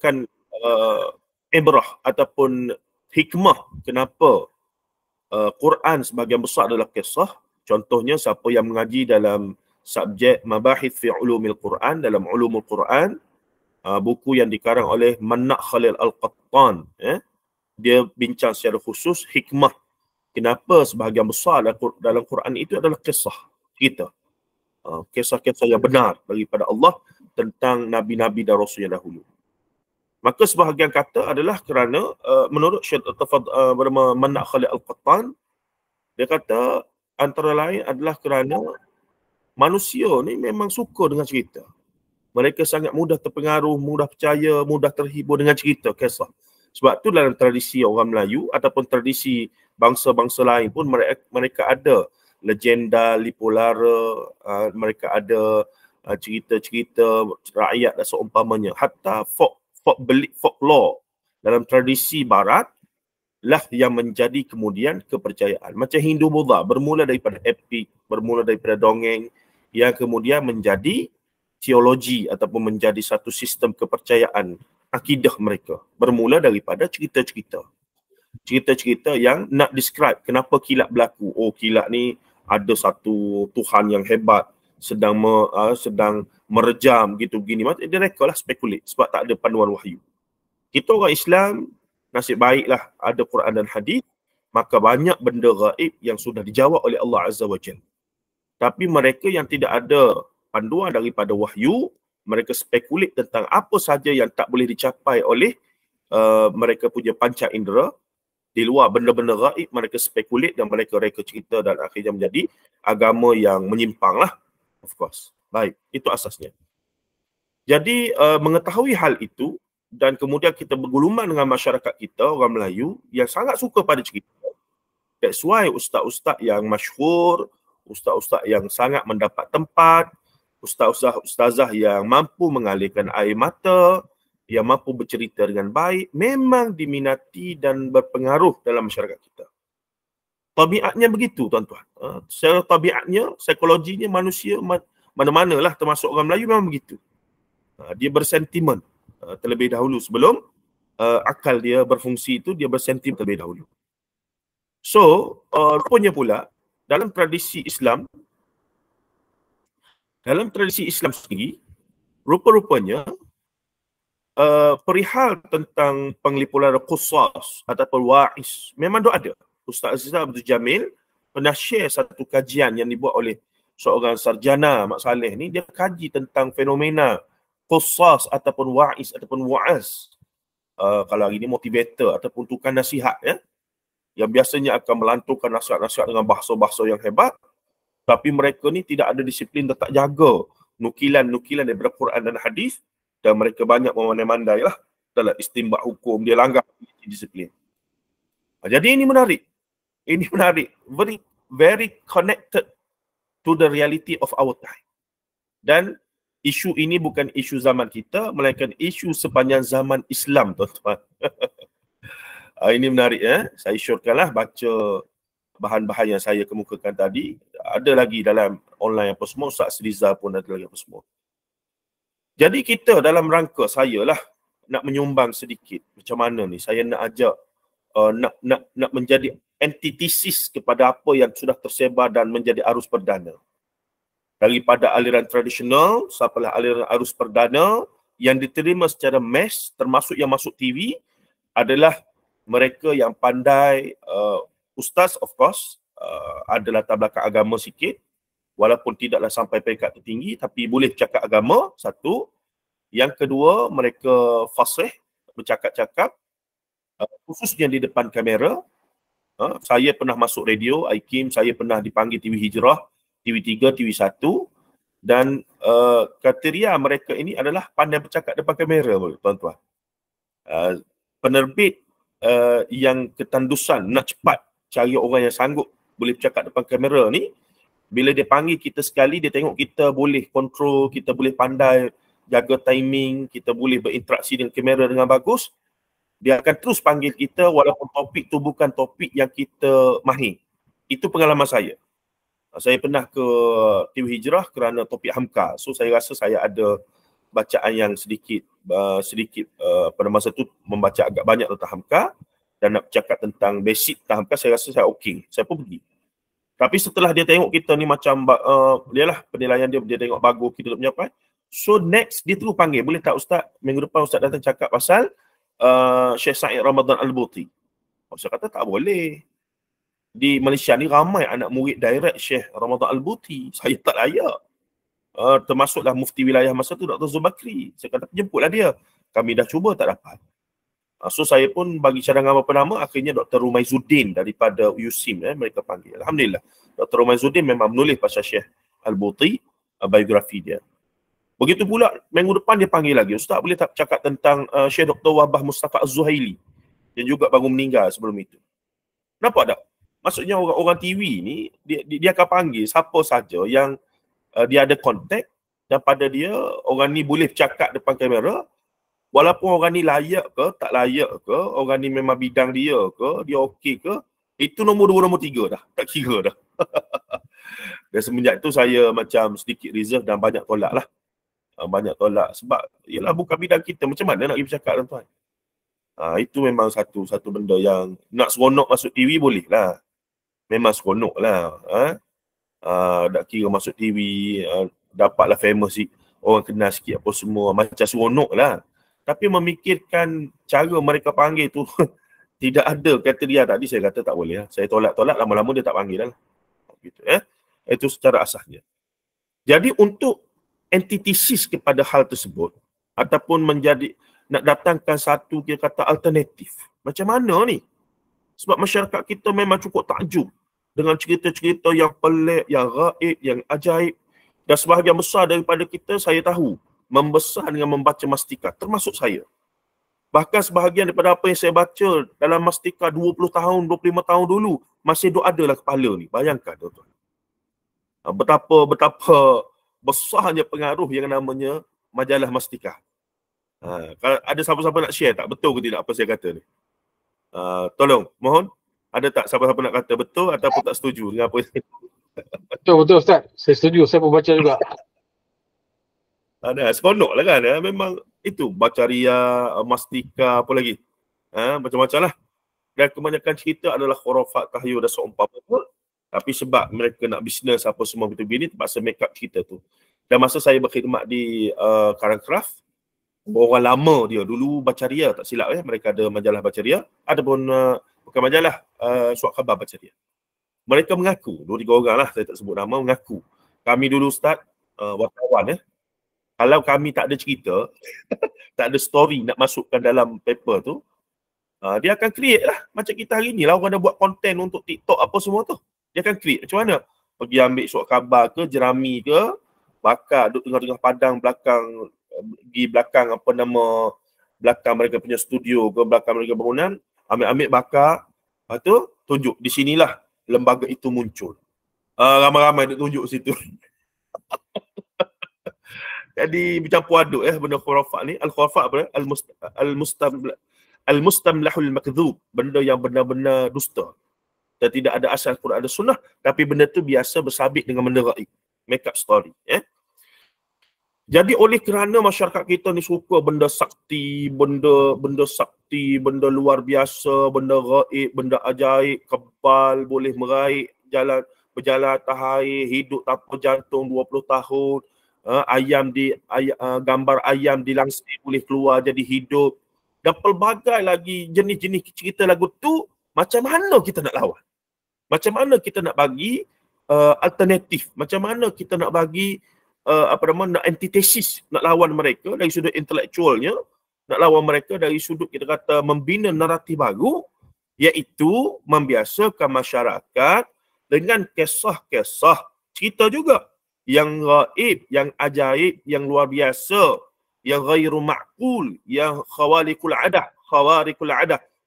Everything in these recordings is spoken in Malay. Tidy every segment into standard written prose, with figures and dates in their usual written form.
merupakan ibrah ataupun hikmah kenapa Quran sebahagian besar adalah kisah. Contohnya siapa yang mengaji dalam subjek Mabahith fi Ulumil Quran, dalam Ulumul Quran, buku yang dikarang oleh Manna Khalil Al-Qattan, dia bincang secara khusus hikmah kenapa sebahagian besar dalam Quran itu adalah kisah cerita. Kisah-kisah yang benar daripada Allah tentang Nabi-Nabi dan Rasul yang dahulu. Maka sebahagian kata adalah kerana menurut Syekh bernama Manna Khalil Al-Qattan, dia kata antara lain adalah kerana manusia ni memang suka dengan cerita. Mereka sangat mudah terpengaruh, mudah percaya, mudah terhibur dengan cerita, kisah. Sebab tu dalam tradisi orang Melayu ataupun tradisi bangsa-bangsa lain pun mereka ada legenda, lipolara, mereka ada cerita-cerita rakyat dan seumpamanya. Hatta folklore dalam tradisi barat lah yang menjadi kemudian kepercayaan. Macam Hindu-Buddha bermula daripada epik, bermula daripada dongeng yang kemudian menjadi teologi ataupun menjadi satu sistem kepercayaan akidah mereka. Bermula daripada cerita-cerita. Cerita-cerita yang nak describe kenapa kilat berlaku. Oh, kilat ni ada satu Tuhan yang hebat sedang merejam gitu gini. Mereka lah spekulate sebab tak ada panduan wahyu. Kita orang Islam nasib baiklah ada Quran dan hadis, maka banyak benda gaib yang sudah dijawab oleh Allah Azza wa Jalla. Tapi mereka yang tidak ada panduan daripada wahyu, mereka spekulat tentang apa saja yang tak boleh dicapai oleh mereka punya panca indera. Di luar benda-benda gaib, mereka spekulat dan mereka reka cerita dan akhirnya menjadi agama yang menyimpang lah. Of course. Baik, itu asasnya. Jadi mengetahui hal itu dan kemudian kita berguluman dengan masyarakat kita, orang Melayu yang sangat suka pada cerita. That's why ustaz-ustaz yang masyhur, ustaz-ustaz yang sangat mendapat tempat, ustazah yang mampu mengalirkan air mata, yang mampu bercerita dengan baik, memang diminati dan berpengaruh dalam masyarakat kita. Tabiatnya begitu, tuan-tuan. Secara tabiatnya, psikologinya manusia mana-manalah termasuk orang Melayu memang begitu. Dia bersentimen terlebih dahulu sebelum akal dia berfungsi itu, dia bersentimen terlebih dahulu. So, rupanya pula dalam tradisi Islam sendiri, rupa-rupanya perihal tentang penglipuran qusas ataupun wa'is memang ada. Ustaz Aziz Abdul Jamil pernah share satu kajian yang dibuat oleh seorang sarjana Mak Saleh ni. Dia kaji tentang fenomena qusas ataupun wa'is ataupun wa'az. Kalau hari ni motivator ataupun tukang nasihat, yang biasanya akan melanturkan nasihat-nasihat dengan bahasa-bahasa yang hebat, tapi mereka ni tidak ada disiplin dan tak jaga nukilan-nukilan daripada Quran dan hadis, dan mereka banyak memandai-mandai lah dalam istinbat hukum, dia langgar disiplin. Jadi ini menarik. Very, very connected to the reality of our time. Dan isu ini bukan isu zaman kita, melainkan isu sepanjang zaman Islam, tuan-tuan. Ini menarik, saya syorkanlah baca bahan-bahan yang saya kemukakan tadi. Ada lagi dalam online apa semua, Ustaz Sriza pun ada lagi apa semua. Jadi kita dalam rangka saya lah nak menyumbang sedikit macam mana ni saya nak ajak nak menjadi antitesis kepada apa yang sudah tersebar dan menjadi arus perdana. Daripada aliran tradisional sampailah aliran arus perdana yang diterima secara mass, termasuk yang masuk TV adalah mereka yang pandai, ustaz of course, ada latar belakang agama sikit, walaupun tidaklah sampai peringkat tertinggi, tapi boleh cakap agama, satu. Yang kedua, mereka fasih, bercakap-cakap, khususnya di depan kamera. Saya pernah masuk radio, IKIM, saya pernah dipanggil TV Hijrah, TV3, TV1, dan kriteria mereka ini adalah pandai bercakap depan kamera, tuan-tuan. Penerbit yang ketandusan nak cepat cari orang yang sanggup boleh bercakap depan kamera ni, bila dia panggil kita sekali, dia tengok kita boleh kontrol, kita boleh pandai jaga timing, kita boleh berinteraksi dengan kamera dengan bagus, dia akan terus panggil kita walaupun topik tu bukan topik yang kita mahir. Itu pengalaman saya. Saya pernah ke TV Hijrah kerana topik Hamka. So saya rasa saya ada bacaan yang sedikit pada masa tu membaca agak banyak tentang Hamka dan nak cakap tentang basic tentang Hamka, saya rasa saya okey. Saya pun pergi. Tapi setelah dia tengok kita ni macam dia lah penilaian dia tengok bagus kita punya apa. So next dia terus panggil, boleh tak Ustaz minggu depan Ustaz datang cakap pasal Syekh Said Ramadan Al-Buti. Saya kata tak boleh. Di Malaysia ni ramai anak murid direct Syekh Ramadan Al-Buti. Saya tak layak. Termasuklah mufti wilayah masa tu Dr. Zubakri. Saya kata jemputlah dia. Kami dah cuba tak dapat. So saya pun bagi cadangan beberapa nama, akhirnya Dr. Rumaizuddin daripada USIM mereka panggil. Alhamdulillah. Dr. Rumaizuddin memang menulis pasal Syekh Al-Buti, biografi dia. Begitu pula minggu depan dia panggil lagi, Ustaz boleh tak cakap tentang Syekh Dr. Wabah Mustafa Az-Zuhaili yang juga baru meninggal sebelum itu. Nampak tak? Maksudnya orang TV ni dia akan panggil siapa saja yang dia ada kontak dan pada dia orang ni boleh cakap depan kamera. Walaupun orang ni layak ke, tak layak ke, orang ni memang bidang dia ke, dia okey ke, itu nombor 2, nombor 3 dah. Tak kira dah. Dan semenjak tu saya macam sedikit reserve dan banyak tolak lah. Banyak tolak sebab ialah bukan bidang kita. Macam mana nak pergi bercakap tuan-tuan? Itu memang satu benda yang nak seronok masuk TV boleh lah. Memang seronok lah. Tak kira masuk TV, dapatlah famous, orang kenal sikit apa semua. Macam seronok lah. Tapi memikirkan cara mereka panggil tu tidak ada kriteria tadi, saya kata tak boleh lah. Saya tolak-tolak, lama-lama dia tak panggil lah. Gitu, itu secara asasnya. Jadi untuk antitesis kepada hal tersebut ataupun nak datangkan satu dia kata alternatif. Macam mana ni? Sebab masyarakat kita memang cukup takjub dengan cerita-cerita yang pelik, yang gaib, yang ajaib. Dan sebahagian besar daripada kita saya tahu membesar dengan membaca mastika, termasuk saya. Bahkan sebahagian daripada apa yang saya baca dalam mastika 20 tahun, 25 tahun dulu, masih ada dalam kepala ni. Bayangkan tuan-tuan. Betapa besarnya pengaruh yang namanya majalah mastika. Kalau ada siapa-siapa nak share tak? Betul ke tidak apa saya kata ni? Tolong, mohon. Ada tak siapa-siapa nak kata betul ataupun tak setuju dengan apa yang Betul Ustaz. Saya setuju, saya pun baca juga. Ada seronok lah kan, memang itu bacaria, mastika, apa lagi, macam-macam lah. Dan kebanyakan cerita adalah khurafat, tahyul dan seumpama. Tapi sebab mereka nak bisnes apa semua begini, terpaksa make up cerita tu. Dan masa saya berkhidmat di Karangcraft, orang lama dia dulu bacaria, tak silap mereka ada majalah bacaria, ada pun bukan majalah, surat khabar bacaria. Mereka mengaku, 2-3 orang lah, saya tak sebut nama, mengaku kami dulu Ustaz, wartawan kalau kami tak ada cerita, tak ada story nak masukkan dalam paper tu, dia akan create lah. Macam kita hari ni lah, orang dah buat konten untuk TikTok apa semua tu. Dia akan create. Macam mana? Pergi ambil surat khabar ke, jerami ke, bakar, duduk tengah-tengah padang belakang, di belakang apa nama, belakang mereka punya studio ke, belakang mereka bangunan, ambil bakar, lepas tu tunjuk, di sinilah lembaga itu muncul. Ramai-ramai duk tunjuk situ. Jadi bercampur aduk benda khurafat ni. Al-khurafat apa? Al-mustamlahul makdzub, benda yang benar-benar dusta dan tidak ada asal Quran dan Sunnah, tapi benda tu biasa bersabit dengan benda gaib, make up story. Jadi oleh kerana masyarakat kita ni suka benda sakti, benda luar biasa, benda gaib, benda ajaib, kebal, boleh meraih, berjalan atas air, hidup tanpa jantung 20 tahun, gambar ayam dilangsir boleh keluar jadi hidup, dan pelbagai lagi jenis-jenis cerita lagu tu. Macam mana kita nak lawan? Macam mana kita nak bagi alternatif? Macam mana kita nak bagi nak antitesis, nak lawan mereka dari sudut intelektualnya, nak lawan mereka dari sudut kita kata membina naratif baru, iaitu membiasakan masyarakat dengan kisah-kisah cerita juga yang gaib, yang ajaib, yang luar biasa, yang ghairu ma'qul, yang khawariqul adah,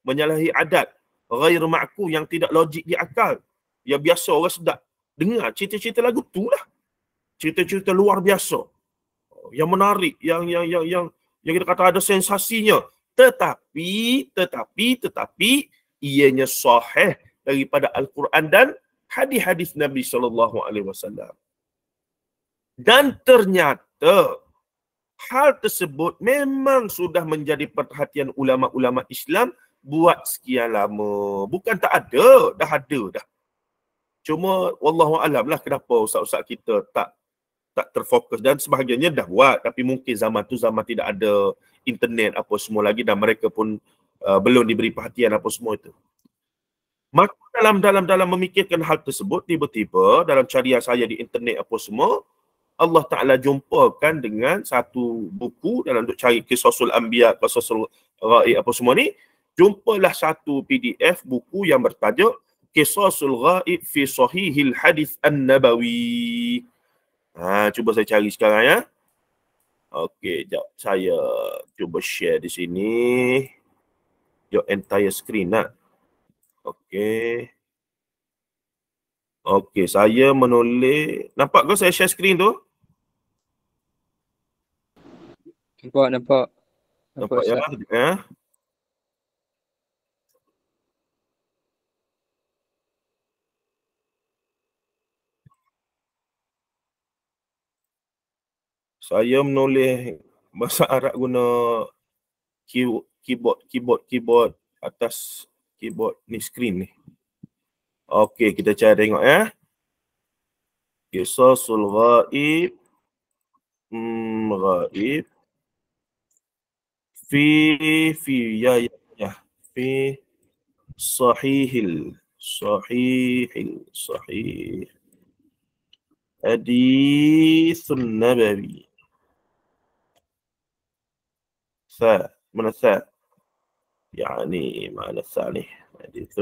menyalahi adat, ghairu ma'qul, yang tidak logik di akal, yang biasa orang sedap dengar cerita-cerita lagu tu lah. Cerita-cerita luar biasa, yang menarik, yang kita kata ada sensasinya, tetapi ianya sahih daripada Al-Quran dan hadis-hadis Nabi SAW. Dan ternyata hal tersebut memang sudah menjadi perhatian ulama-ulama Islam buat sekian lama. Bukan tak ada, dah ada dah. Cuma wallahualam lah kenapa ustaz-ustaz kita tak terfokus, dan sebahagiannya dah buat tapi mungkin zaman tu zaman tidak ada internet apa semua lagi dan mereka pun belum diberi perhatian apa semua itu. Maka dalam memikirkan hal tersebut, tiba-tiba dalam carian saya di internet apa semua, Allah Ta'ala jumpakan dengan satu buku dalam untuk cari Qisasul Anbiya, Qisasul Ghaib apa semua ni, jumpalah satu PDF buku yang bertajuk Qisasul Ghaib fi Sahihil Hadis An-Nabawi. Cuba saya cari sekarang ya. Okey, jap saya cuba share di sini. Your entire screen nak. Okey. Okey, saya menulis. Nampak ke saya share screen tu? Nampak. Nampak ya? Saya menulis bahasa Arab guna keyboard atas keyboard ni, screen ni. Okey, kita cari tengok ya. Qisasul Ghaib. Ghaib. Fi Sahih Hadithun Nabawi. Mana ثا يعني معنى الثاني حديث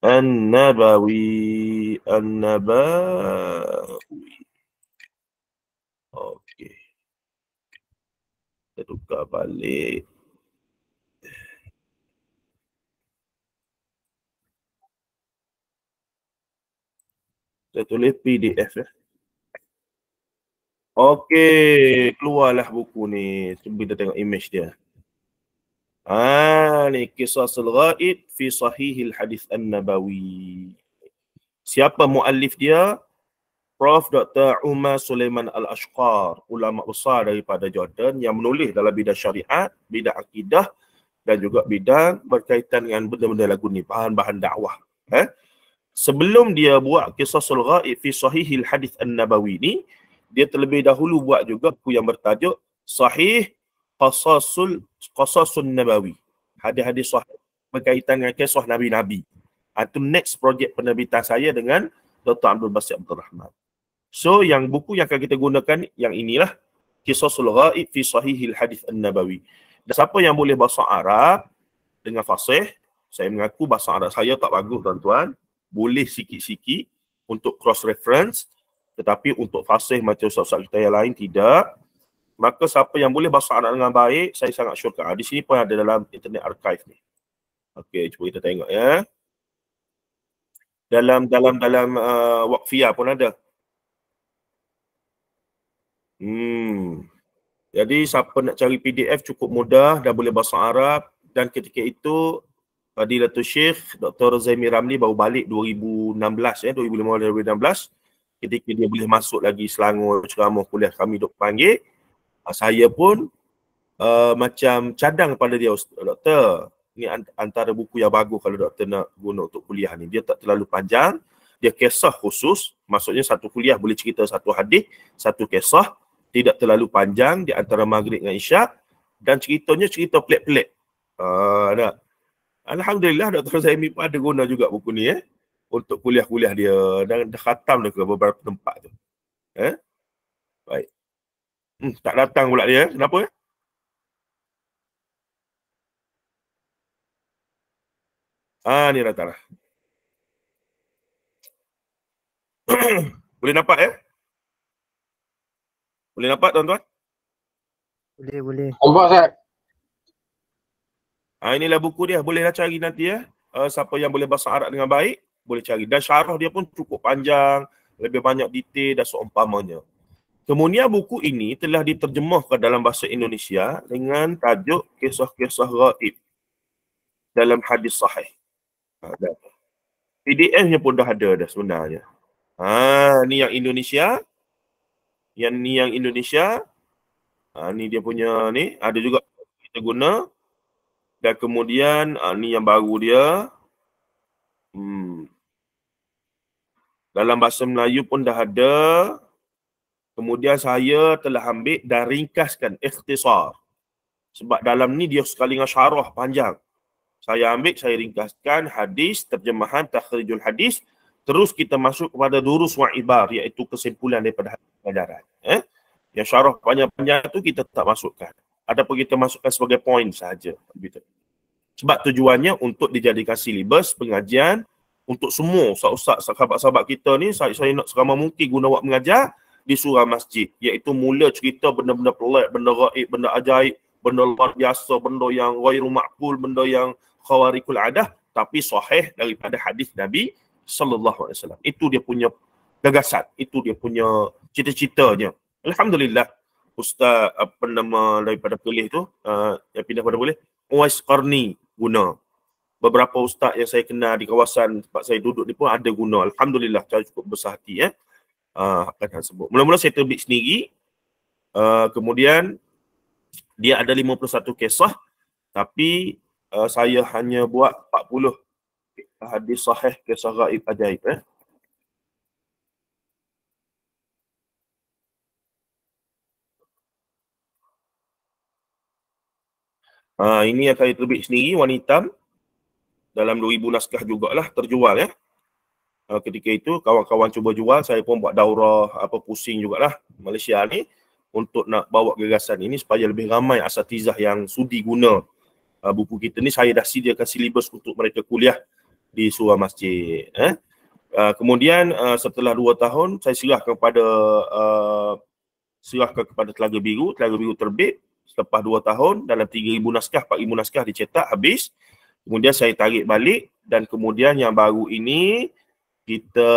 النبوي. Okey. Kita tukar balik. Saya tulis PDF ya. Okey, keluarlah buku ni. Cuba kita tengok image dia. Ni Qisasul Ghaib fi Sahihil Hadis An-Nabawi. Siapa muallif dia? Prof. Dr. Umar Sulaiman Al-Ashqar, ulama besar daripada Jordan yang menulis dalam bidang syariat, bidang akidah dan juga bidang berkaitan dengan benda-benda lagu ni, bahan-bahan dakwah. Sebelum dia buat Qisasul Ghaib fi Sahihil Hadis An-Nabawi ni, dia terlebih dahulu buat juga buku yang bertajuk Sahih Qasasun Nabawi. Hadis-hadis sahih berkaitan dengan kisah Nabi-Nabi. Itu next projek penerbitan saya dengan Dr. Abdul Basit Abdul Rahman. So, yang buku yang akan kita gunakan yang inilah Qisasul Ghaib fi Sahihil Hadis An-Nabawi. Dan siapa yang boleh bahasa Arab dengan fasih, saya mengaku bahasa Arab saya tak bagus tuan-tuan, boleh sikit-sikit untuk cross reference, tetapi untuk fasih macam ustaz-ustaz kita yang lain tidak. Maka siapa yang boleh bahasa Arab dengan baik, saya sangat syurga. Di sini pun ada dalam internet archive ni. Okey, cuba kita tengok ya. Dalam Waqfiyah pun ada. Jadi siapa nak cari PDF cukup mudah, dah boleh bahasa Arab, dan ketika itu Fadilatul Syekh Dr. Zaimi Ramli baru balik 2016 2015-2016. Ketika dia boleh masuk lagi Selangor ceramah kuliah kami dok panggil, saya pun macam cadang pada dia, doktor, ni antara buku yang bagus kalau doktor nak guna untuk kuliah ni. Dia tak terlalu panjang, dia kisah khusus, maksudnya satu kuliah boleh cerita satu hadis, satu kisah, tidak terlalu panjang di antara maghrib dengan isyak, dan ceritanya cerita pelik-pelik. Alhamdulillah Dr. Zaimi pun ada guna juga buku ni untuk kuliah-kuliah dia, dan dah khatam dah ke beberapa tempat tu. Baik. Tak datang pula dia. Kenapa? Ni datang lah. Boleh nampak ya? Boleh nampak tuan-tuan? Boleh. Nampak Ustaz? Inilah buku dia. Bolehlah cari nanti ya. Siapa yang boleh bahasa Arab dengan baik, boleh cari. Dan syarah dia pun cukup panjang, lebih banyak detail dan seumpamanya. Kemudian buku ini telah diterjemahkan dalam bahasa Indonesia dengan tajuk Kisah-Kisah Ghaib dalam Hadis Sahih. PDF-nya pun dah ada dah sebenarnya. Ni yang Indonesia. Yang ni yang Indonesia. Ni dia punya ni, ada juga kita guna. Dan kemudian ni yang baru dia. Dalam bahasa Melayu pun dah ada. Kemudian saya telah ambil dan ringkaskan ikhtisar. Sebab dalam ni dia sekali dengan syarah panjang. Saya ambil, saya ringkaskan hadis, terjemahan, takhrijul hadis. Terus kita masuk kepada durus wa ibar, iaitu kesimpulan daripada hadis pelajaran. Yang syarah panjang-panjang tu kita tak masukkan. Ataupun kita masukkan sebagai poin sahaja. Sebab tujuannya untuk dijadikan silibus pengajian untuk semua ustaz-ustaz, sahabat-sahabat kita ni. Saya nak seramai mungkin guna waktu mengajar di surah masjid, iaitu mula cerita benda-benda pelik, benda gaib, benda ajaib, benda luar biasa, benda yang ghairu ma'qul, benda yang khawarikul adah, tapi sahih daripada hadis Nabi sallallahu alaihi wasallam. Itu dia punya gagasan, itu dia punya cita-citanya. Alhamdulillah, ustaz apa nama daripada Perlis tu, yang pindah pada Perlis, Uwais Qarni guna. Beberapa ustaz yang saya kenal di kawasan tempat saya duduk ni pun ada guna. Alhamdulillah, saya cukup besar hati akan sebut. Mula-mula saya terbit sendiri. Kemudian dia ada 51 kisah, tapi saya hanya buat 40 hadis sahih kisah gaib ajaib. Ini yang saya terbit sendiri, warna hitam. Dalam 2000 naskah jugalah terjual ketika itu kawan-kawan cuba jual, saya pun buat daurah pusing jugalah Malaysia ni untuk nak bawa gagasan ini supaya lebih ramai asatizah yang sudi guna buku kita ni. Saya dah sediakan silibus untuk mereka kuliah di surah masjid. Kemudian setelah 2 tahun saya serahkan kepada Telaga Biru. Telaga Biru terbit selepas 2 tahun dalam 3000 naskah, 4000 naskah dicetak habis. Kemudian saya tarik balik dan kemudian yang baru ini kita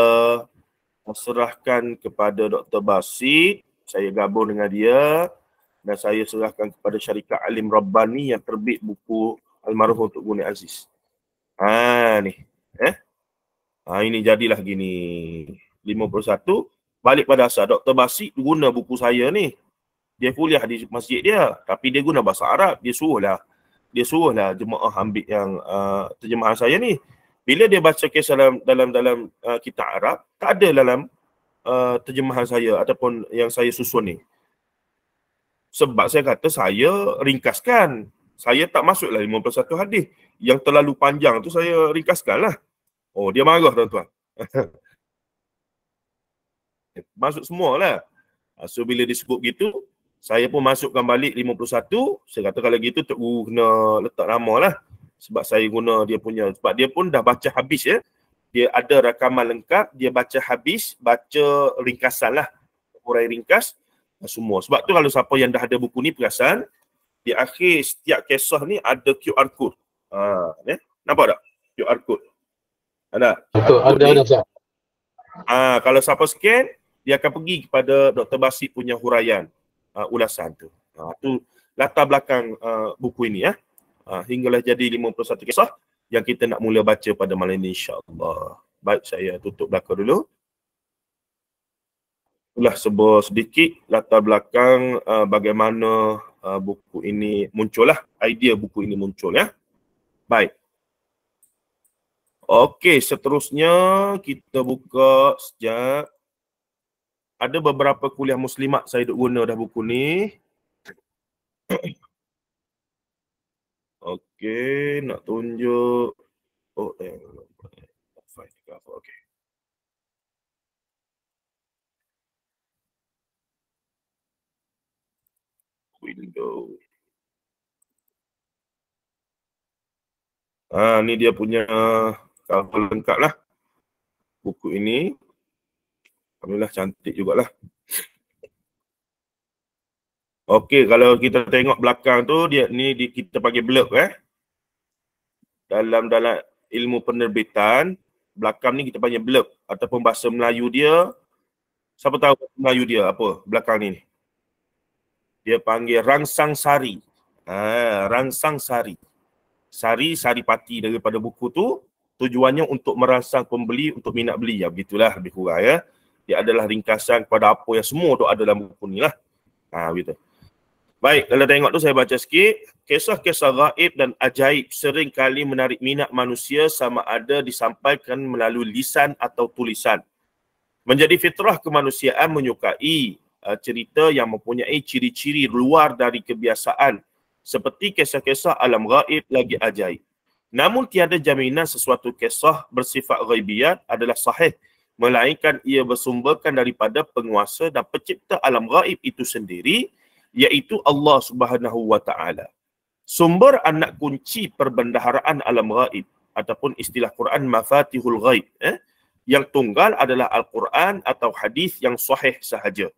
serahkan kepada Dr. Basit. Saya gabung dengan dia dan saya serahkan kepada syarikat Alim Rabbani yang terbit buku Almarhum Tok Guni Aziz. Ni. Ini jadilah gini. 51. Balik pada asal. Dr. Basit guna buku saya ni. Dia kuliah di masjid dia. Tapi dia guna bahasa Arab. Dia suruhlah jemaah ambil yang terjemahan saya ni. Bila dia baca kisah dalam kitab Arab, tak ada dalam terjemahan saya ataupun yang saya susun ni. Sebab saya kata saya ringkaskan. Saya tak masuklah 51 hadis. Yang terlalu panjang tu saya ringkaskan lah. Oh, dia marah tuan-tuan. Masuk semualah. So bila disebut gitu, saya pun masukkan balik 51. Saya kata kalau gitu Tok Guru kena letak nama lah. Sebab saya guna dia punya. Sebab dia pun dah baca habis Dia ada rakaman lengkap. Dia baca habis. Baca ringkasan lah. Urai ringkas. Semua. Sebab tu kalau siapa yang dah ada buku ni perasan. Di akhir setiap kisah ni ada QR code. Nampak tak? QR code. Ada? Betul. Ada. Kalau siapa scan, dia akan pergi kepada Dr. Basit punya huraian. Ulasan tu. Tu latar belakang buku ini hinggalah jadi 51 kisah yang kita nak mula baca pada malam ini insya-Allah. Baik, saya tutup belakang dulu. Itulah sebuah sedikit latar belakang bagaimana buku ini muncul idea buku ini muncul Baik. Okey, seterusnya kita buka sekejap. Ada beberapa kuliah muslimat saya duk guna dah buku ni. Okey, nak tunjuk. Okey. Window. Ni dia punya cover lengkap lah. Buku ini. Alhamdulillah cantik jugalah. Okey, kalau kita tengok belakang tu kita panggil blurb Dalam ilmu penerbitan, belakang ni kita panggil blurb ataupun bahasa Melayu dia. Siapa tahu bahasa Melayu dia apa belakang ni? Dia panggil rangsang sari. Rangsang sari. Saripati daripada buku tu, tujuannya untuk merangsang pembeli untuk minat beli. Begitulah lebih kurang Dia adalah ringkasan kepada apa yang semua tu ada dalam buku ni lah. Begitu. Baik, kalau tengok tu saya baca sikit. Kisah-kisah gaib dan ajaib sering kali menarik minat manusia sama ada disampaikan melalui lisan atau tulisan. Menjadi fitrah kemanusiaan menyukai cerita yang mempunyai ciri-ciri luar dari kebiasaan seperti kisah-kisah alam gaib lagi ajaib. Namun tiada jaminan sesuatu kisah bersifat ghaibiyat adalah sahih, melainkan ia bersumberkan daripada penguasa dan pencipta alam gaib itu sendiri, iaitu Allah Subhanahu wa Ta'ala. Sumber anak kunci perbendaharaan alam gaib ataupun istilah Quran mafatihul ghaib, yang tunggal adalah Al-Quran atau hadis yang sahih sahaja.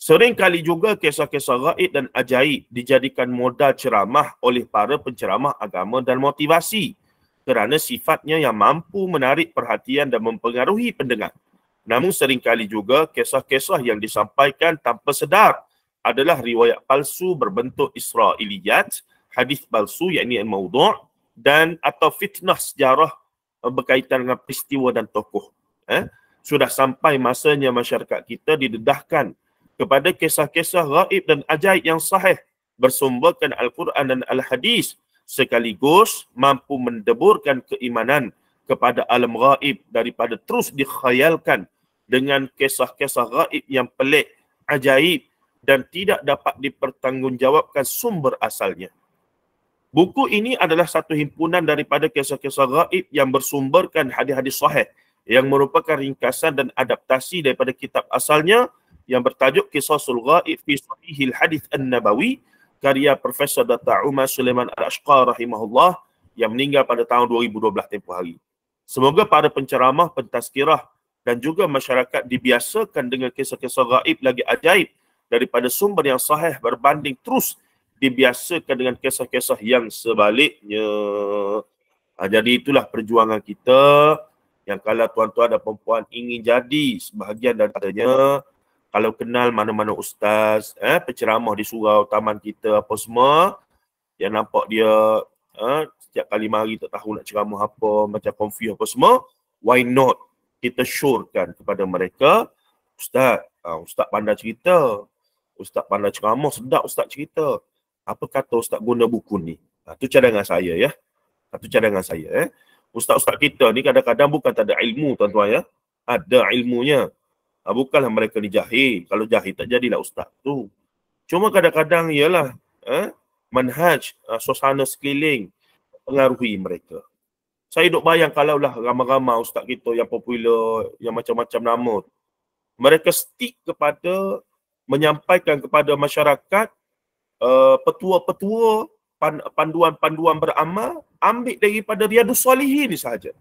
Sering kali juga kisah-kisah gaib dan ajaib dijadikan modal ceramah oleh para penceramah agama dan motivasi kerana sifatnya yang mampu menarik perhatian dan mempengaruhi pendengar. Namun sering kali juga kisah-kisah yang disampaikan tanpa sedar adalah riwayat palsu berbentuk Israiliyat, hadis palsu yakni al-maudhu' dan atau fitnah sejarah berkaitan dengan peristiwa dan tokoh. Sudah sampai masanya masyarakat kita didedahkan kepada kisah-kisah gaib dan ajaib yang sahih bersumberkan Al-Quran dan Al-Hadis sekaligus mampu mendeburkan keimanan kepada alam gaib daripada terus dikhayalkan dengan kisah-kisah gaib yang pelik, ajaib dan tidak dapat dipertanggungjawabkan sumber asalnya. Buku ini adalah satu himpunan daripada kisah-kisah gaib yang bersumberkan hadis-hadis sahih yang merupakan ringkasan dan adaptasi daripada kitab asalnya yang bertajuk Qisasul Ghaib fi Sahihil Hadits An-Nabawi karya Profesor Dr. Umar Sulaiman Al-Ashqar rahimahullah yang meninggal pada tahun 2012 tempoh hari. Semoga para penceramah, pentazkirah dan juga masyarakat dibiasakan dengan kisah-kisah gaib lagi ajaib daripada sumber yang sahih berbanding terus dibiasakan dengan kisah-kisah yang sebaliknya. Jadi itulah perjuangan kita yang kalau tuan-tuan dan perempuan ingin jadi sebahagian daripadanya, kalau kenal mana-mana ustaz, penceramah di surau taman kita apa semua, yang nampak dia setiap kali mari tak tahu nak ceramah apa, macam confused apa semua, why not kita syorkan kepada mereka, ustaz, ustaz pandai cerita, ustaz pandai ceramah, sedap ustaz cerita. Apa kata ustaz guna buku ni? Itu cadangan saya ya. Itu cadangan saya. Ustaz-ustaz kita ni kadang-kadang bukan tak ada ilmu tuan-tuan ya. Ada ilmunya. Bukanlah mereka ni jahil. Kalau jahil tak jadilah ustaz tu. Cuma kadang-kadang ialah manhaj, suasana sekeliling pengaruhi mereka. Saya duk bayang kalaulah ramai-ramai ustaz kita yang popular, yang macam-macam nama, mereka stick kepada menyampaikan kepada masyarakat petua-petua, panduan-panduan beramal, ambil daripada Riyadus Salihin ni sahaja.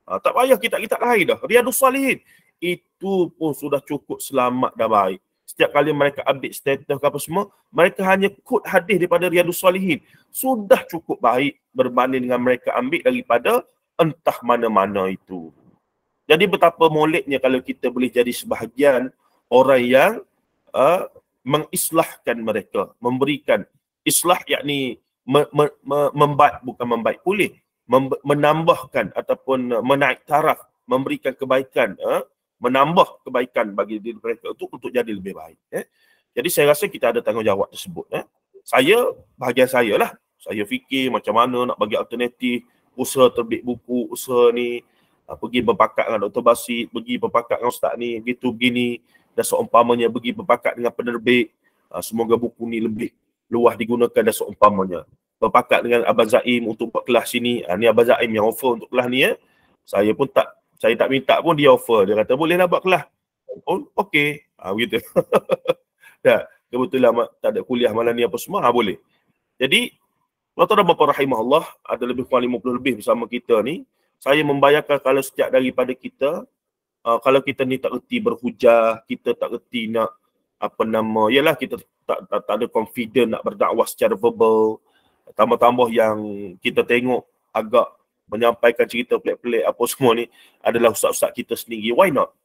Tak payah kitab-kitab lain dah. Riyadus Salihin itu pun sudah cukup selamat dan baik. Setiap kali mereka update status ke apa semua, mereka hanya quote hadis daripada Riyadus Salihin. Sudah cukup baik berbanding dengan mereka ambil daripada entah mana-mana itu. Jadi betapa moleknya kalau kita boleh jadi sebahagian orang yang mengislahkan mereka, memberikan islah yakni membaik, bukan membaik pulih, menambahkan ataupun menaik taraf, memberikan kebaikan, menambah kebaikan bagi diri mereka itu untuk jadi lebih baik. Jadi saya rasa kita ada tanggungjawab tersebut. Saya, bahagian saya lah, saya fikir macam mana nak bagi alternatif, usaha terbit buku, usaha ni, pergi berpakat dengan Dr. Basit, pergi berpakat dengan Ustaz ni, gitu begini, dan seumpamanya pergi berpakat dengan penerbit, semoga buku ni lebih luas digunakan dan seumpamanya. Berpakat dengan Abang Zaim untuk buat kelas sini, ni Abang Zaim yang offer untuk kelas ni saya pun saya tak minta pun dia offer. Dia kata bolehlah buat kelas. Oh, okey. Begitu. Dah, kebetulan tak ada kuliah malam ni apa semua, boleh. Jadi, tuan-tuan dan puan-puan rahimahullah, ada lebih kurang 50 lebih bersama kita ni. Saya membayangkan kalau setiap daripada kita, kalau kita ni tak reti berhujah, kita tak reti nak yalah kita tak ada confident nak berdakwah secara verbal, tambah-tambah yang kita tengok agak menyampaikan cerita pelik-pelik apa semua ni adalah ustaz-ustaz kita sendiri. Why not?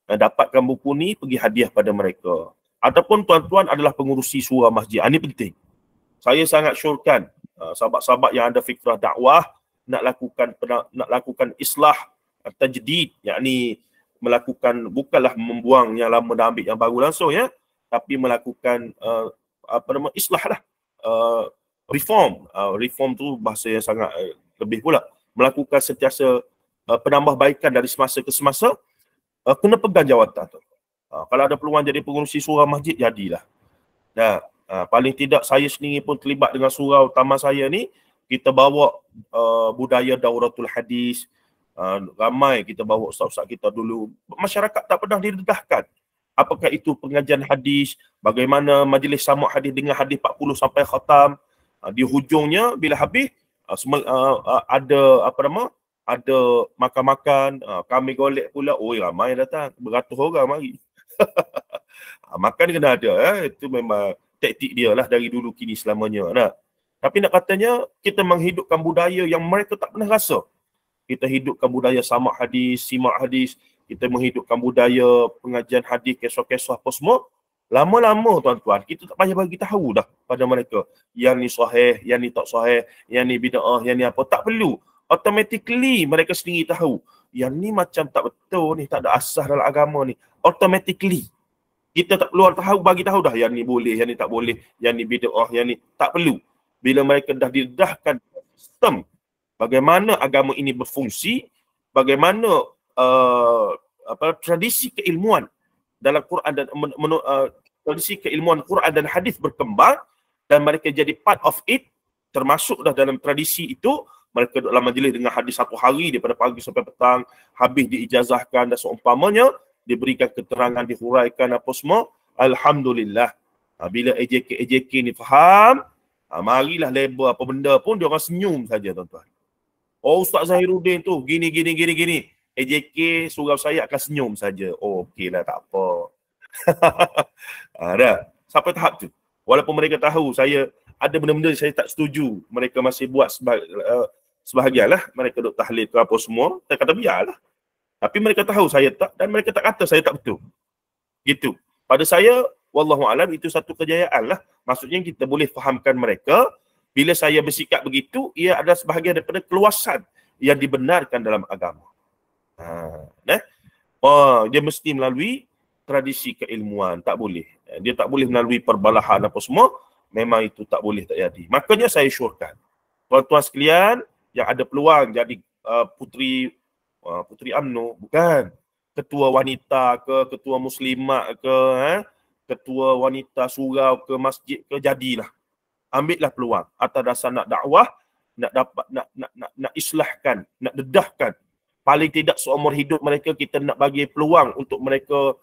Dapatkan buku ni, pergi hadiah pada mereka. Ataupun tuan-tuan adalah pengurusi surau masjid. Ini penting. Saya sangat syorkan sahabat-sahabat yang ada fikrah dakwah nak lakukan islah, tajdid, yakni melakukan, bukanlah membuang yang lama dan ambil yang baru langsung ya, tapi melakukan islah lah, reform. Reform tu bahasa yang sangat lebih pula. Melakukan sentiasa penambahbaikan dari semasa ke semasa, kena pegang jawatan tu. Kalau ada peluang jadi pengurusi surau masjid, jadilah. Nah, paling tidak saya sendiri pun terlibat dengan surau taman saya ni. Kita bawa budaya dauratul hadis. Ramai kita bawa ustaz-ustaz kita dulu. Masyarakat tak pernah didedahkan. Apakah itu pengajian hadis, bagaimana majlis samak hadis dengan hadis 40 sampai khatam. Di hujungnya bila habis ada ada makan-makan, kami golek pula. Oi, ramai datang, beratus orang mari. Makan kena ada, itu memang taktik dia lah dari dulu kini selamanya. Nah, tapi nak katanya kita menghidupkan budaya yang mereka tak pernah rasa. Kita hidupkan budaya samak hadis, simak hadis, kita menghidupkan budaya pengajian hadis, kisah-kisah apa semua. Lama-lama tuan-tuan, kita tak payah bagi tahu dah pada mereka. Yang ni sahih, yang ni tak sahih, yang ni bid'ah, yang ni apa. Tak perlu. Automatically mereka sendiri tahu. Yang ni macam tak betul ni, tak ada asas dalam agama ni. Automatically. Kita tak perlu bagi tahu dah yang ni boleh, yang ni tak boleh, yang ni bid'ah, yang ni tak perlu. Bila mereka dah didedahkan sistem bagaimana agama ini berfungsi, bagaimana tradisi keilmuan dalam Quran dan tradisi keilmuan Quran dan hadis berkembang dan mereka jadi part of it, termasuk dah dalam tradisi itu mereka dalam majlis dengan hadis satu hari daripada pagi sampai petang, habis diijazahkan dan seumpamanya, diberikan keterangan, dihuraikan apa semua. Alhamdulillah. Bila AJK ni faham, marilah label apa benda pun dia orang senyum saja tuan-tuan. Oh, Ustaz Zahiruddin tu gini. AJK surau saya akan senyum saja. Oh, okeylah, tak apa. Dah. Sampai tahap tu. Walaupun mereka tahu saya ada benda-benda saya tak setuju, mereka masih buat sebahagian lah. Mereka duk tahlil ke apa semua. Saya kata biarlah. Tapi mereka tahu saya tak, dan mereka tak kata saya tak betul. Gitu. Pada saya, wallahualam, itu satu kejayaan lah. Maksudnya kita boleh fahamkan mereka. Bila saya bersikap begitu, ia adalah sebahagian daripada keluasan yang dibenarkan dalam agama. Dia mesti melalui tradisi keilmuan. Tak boleh. Dia tak boleh melalui perbalahan apa semua. Memang itu tak boleh, tak jadi. Makanya saya syorkan. Tuan-tuan sekalian yang ada peluang jadi putri UMNO, bukan ketua wanita ke, ketua muslimat ke, ketua wanita surau ke, masjid ke, jadilah. Ambillah peluang atas dasar nak dakwah, nak dapat nak islahkan, nak dedahkan. Paling tidak seumur hidup mereka kita nak bagi peluang untuk mereka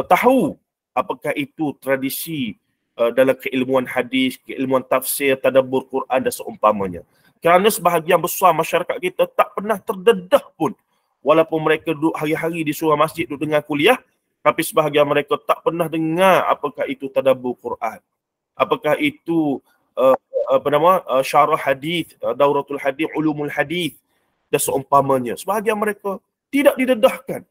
tahu apakah itu tradisi dalam keilmuan hadis, keilmuan tafsir, tadabbur Quran dan seumpamanya. Kerana sebahagian besar masyarakat kita tak pernah terdedah pun. Walaupun mereka duduk hari-hari di surau masjid, duduk dengar kuliah, tapi sebahagian mereka tak pernah dengar apakah itu tadabbur Quran. Apakah itu syarah hadis, dauratul hadis, ulumul hadis dan seumpamanya. Sebahagian mereka tidak didedahkan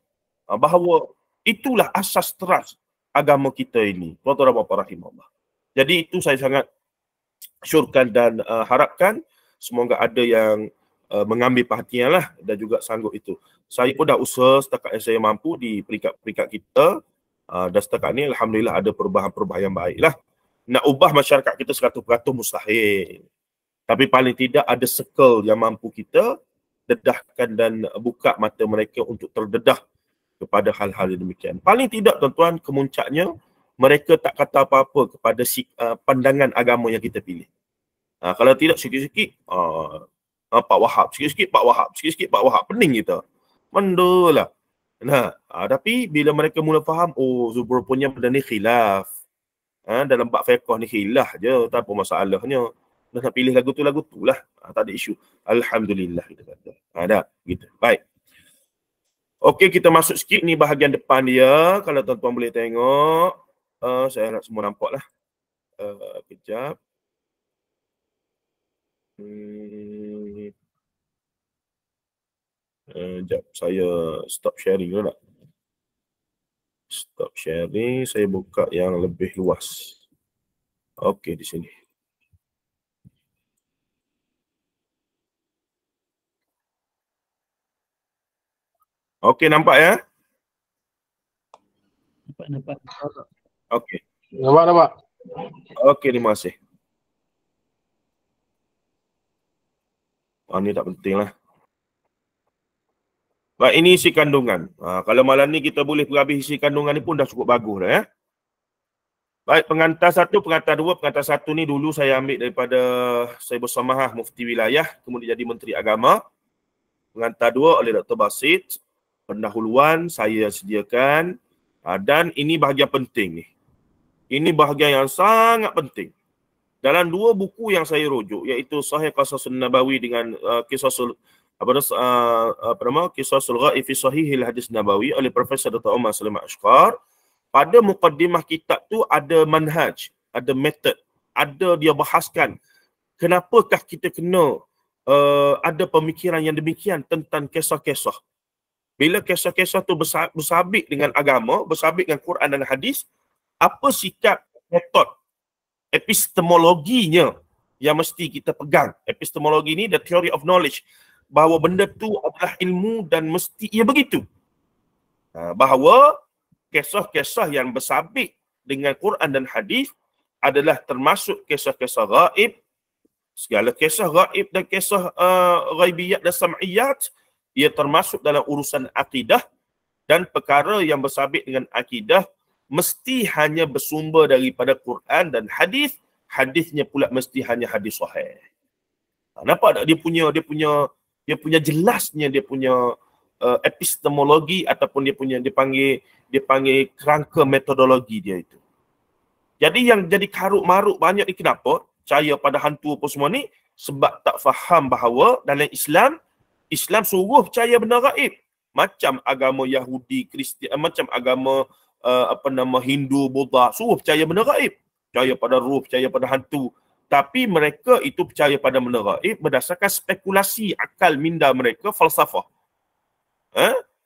bahawa itulah asas teras agama kita ini. Tuan-tuan dan puan-puan rahimahullah. Jadi itu saya sangat syorkan dan harapkan semoga ada yang mengambil perhatian lah dan juga sanggup itu. Saya pun dah usaha setakat yang saya mampu di peringkat-peringkat kita dan setakat ni alhamdulillah ada perubahan-perubahan yang baik lah. Nak ubah masyarakat kita 100% mustahil. Tapi paling tidak ada circle yang mampu kita dedahkan dan buka mata mereka untuk terdedah kepada hal-hal yang demikian. Paling tidak tuan-tuan, kemuncaknya mereka tak kata apa-apa kepada pandangan agama yang kita pilih. Kalau tidak sikit-sikit Pak Wahab, sikit-sikit Pak Wahab, sikit-sikit Pak Wahab, pening kita. Mendalah. Nah, tapi bila mereka mula faham, oh rupanya benda ni khilaf. Dalam bab fiqh ni khilaf je, tak apa masalahnya. Dah nak pilih lagu tu lah. Tak ada isu. Alhamdulillah kita kata. Dah, gitu. Baik. Okey, kita masuk sikit ni bahagian depan dia. Kalau tuan-tuan boleh tengok. Saya harap semua nampak lah. Kejap. Sekejap, saya stop sharing dulu tak? Stop sharing, saya buka yang lebih luas. Okey, di sini. Okey, nampak ya? Nampak. Okey. Nampak. Okey, terima kasih. Ni tak penting lah. Baik, ini isi kandungan. Kalau malam ni kita boleh berhabis isi kandungan ni pun dah cukup bagus dah ya. Baik, pengantar satu, pengantar dua. Pengantar satu ni dulu saya ambil daripada saya bersamahah Mufti Wilayah, kemudian jadi Menteri Agama. Pengantar dua oleh Dr. Basit. Pendahuluan saya sediakan. Dan ini bahagian penting ni. Ini bahagian yang sangat penting. Dalam dua buku yang saya rujuk, iaitu Sahih Qasasun Nabawi dengan Qisasul Qisasul Ghaib fi Sahihil Hadis Nabawi oleh Profesor Dr. Omar Sulaiman Ashqar. Pada mukaddimah kitab tu ada manhaj, ada metod, ada dia bahaskan kenapakah kita kena ada pemikiran yang demikian tentang kisah-kisah. Bila kisah-kisah tu bersabit dengan agama, bersabit dengan Quran dan hadis, apa sikap, metod, epistemologinya yang mesti kita pegang. Epistemologi ni the theory of knowledge, bahawa benda tu adalah ilmu dan mesti ia begitu. Bahawa kisah-kisah yang bersabit dengan Quran dan hadis adalah termasuk kisah-kisah gaib. Segala kisah gaib dan kisah ghaibiyat dan sam'iyat, ia termasuk dalam urusan akidah, dan perkara yang bersabit dengan akidah mesti hanya bersumber daripada Quran dan hadis. Hadisnya pula mesti hanya hadis sahih. Nampak tak dia punya jelasnya, dia punya epistemologi ataupun dia panggil kerangka metodologi dia itu. Jadi yang jadi karut marut banyak ni kenapa? Percaya pada hantu apa semua ni sebab tak faham bahawa dalam Islam suruh percaya benda gaib. Macam agama Yahudi, Kristian, macam agama Hindu, Buddha, suruh percaya benda gaib. Percaya pada roh, percaya pada hantu. Tapi mereka itu percaya pada benda gaib berdasarkan spekulasi akal minda mereka, falsafah.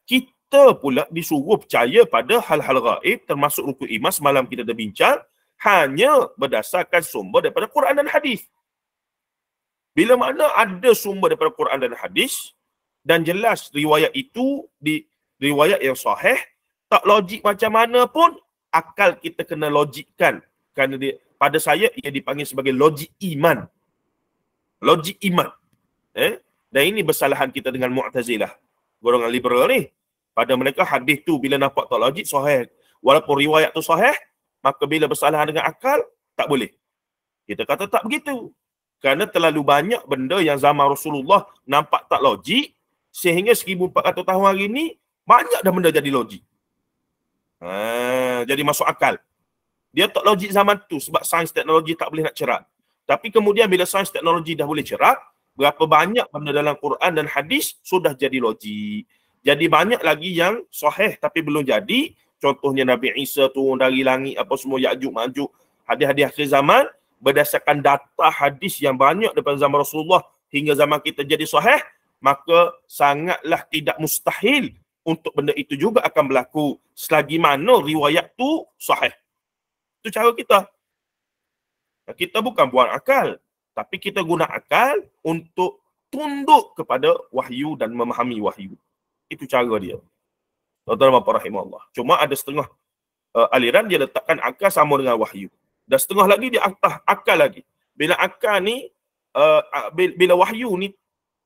Kita pula disuruh percaya pada hal-hal gaib, termasuk rukun iman semalam kita dah bincang, hanya berdasarkan sumber daripada Quran dan hadis. Bila mana ada sumber daripada Quran dan hadis, dan jelas riwayat itu riwayat yang sahih, tak logik macam mana pun, akal kita kena logikkan. Kerana pada saya, ia dipanggil sebagai logik iman. Logik iman. Dan ini bersalahan kita dengan Mu'tazilah. Golongan liberal ni. Pada mereka hadis tu bila nampak tak logik, sahih. Walaupun riwayat tu sahih, maka bila bersalahan dengan akal, tak boleh. Kita kata tak begitu. Kerana terlalu banyak benda yang zaman Rasulullah nampak tak logik, sehingga 1400 tahun hari ni, banyak dah benda jadi logik. Jadi masuk akal. Dia tak logik zaman tu sebab sains teknologi tak boleh nak cerat. Tapi kemudian bila sains teknologi dah boleh cerat, berapa banyak benda dalam Quran dan hadis sudah jadi logik. Jadi banyak lagi yang sahih tapi belum jadi. Contohnya Nabi Isa turun dari langit, apa semua, Ya'juj Ma'juj, hadis-hadis akhir zaman, berdasarkan data hadis yang banyak daripada zaman Rasulullah hingga zaman kita jadi sahih, maka sangatlah tidak mustahil untuk benda itu juga akan berlaku selagi mana riwayat tu sahih. Itu cara kita. Kita bukan buang akal, tapi kita guna akal untuk tunduk kepada wahyu dan memahami wahyu. Itu cara dia. Tuan-tuan Bapak rahimahullah. Cuma ada setengah aliran dia letakkan akal sama dengan wahyu. Dan setengah lagi dia akal lagi. Bila akal ni, bila wahyu ni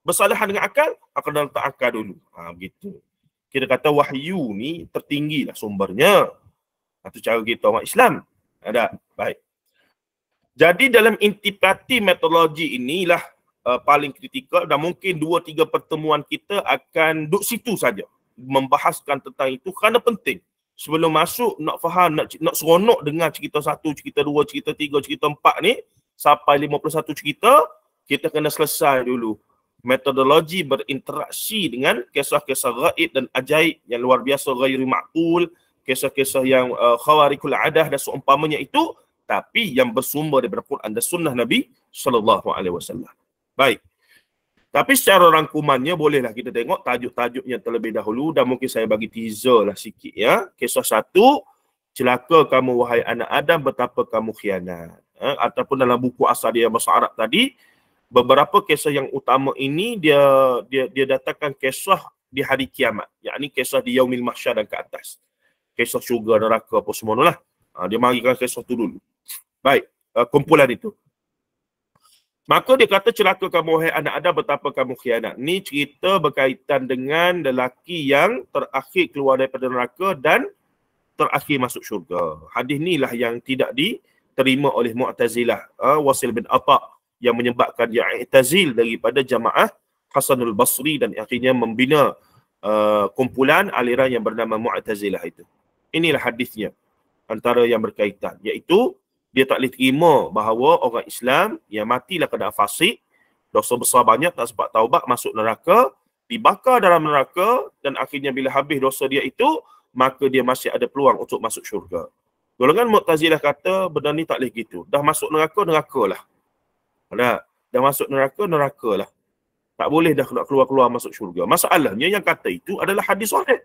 bersalahan dengan akal, akan letak akal dulu. Begitu. Kita kata wahyu ni tertinggilah sumbernya. Itu cara kita orang Islam. Ada. Baik. Jadi dalam intipati metodologi inilah paling kritikal, dan mungkin 2-3 pertemuan kita akan duduk situ saja. Membahaskan tentang itu kerana penting. Sebelum masuk, nak faham, nak seronok dengar cerita 1, cerita 2, cerita 3, cerita 4 ni, sampai 51 cerita, kita kena selesai dulu. Metodologi berinteraksi dengan kisah-kisah gaib dan ajaib yang luar biasa, ghairi ma'qul, kisah-kisah yang khawarikul adah dan seumpamanya itu, tapi yang bersumber daripada Quran dan sunnah Nabi SAW. Baik. Tapi secara rangkumannya bolehlah kita tengok tajuk-tajuknya terlebih dahulu, dan mungkin saya bagi teaser lah sikit ya. Kisah 1, celaka kamu wahai anak Adam, betapa kamu khianat. Ataupun dalam buku asal dia bahasa Arab tadi, beberapa kisah yang utama ini dia datangkan kisah di hari kiamat, yakni kisah di yaumil mahsyar dan ke atas. Kisah syurga, neraka apa semua lah. Dia marikan kisah tu dulu. Baik, kumpulan itu. Maka dia kata, celaka kamu wahai anak Adam, betapa kamu khianat. Ni cerita berkaitan dengan lelaki yang terakhir keluar daripada neraka dan terakhir masuk syurga. Hadis ni lah yang tidak diterima oleh Mu'tazilah, Wasil bin Atha, yang menyebabkan dia i'tazil daripada jamaah Hasanul Basri dan akhirnya membina kumpulan aliran yang bernama Mu'tazilah itu. Inilah hadisnya antara yang berkaitan, iaitu dia tak boleh terima bahawa orang Islam yang matilah kena fasik, dosa besar banyak, tak sempat taubat, masuk neraka, dibakar dalam neraka, dan akhirnya bila habis dosa dia itu, maka dia masih ada peluang untuk masuk syurga. Golongan Mu'tazilah kata benda ni tak boleh gitu. Dah masuk neraka, nerakalah. Dah masuk neraka, nerakalah. Tak boleh dah keluar-keluar masuk syurga. Masalahnya yang kata itu adalah hadis sahih.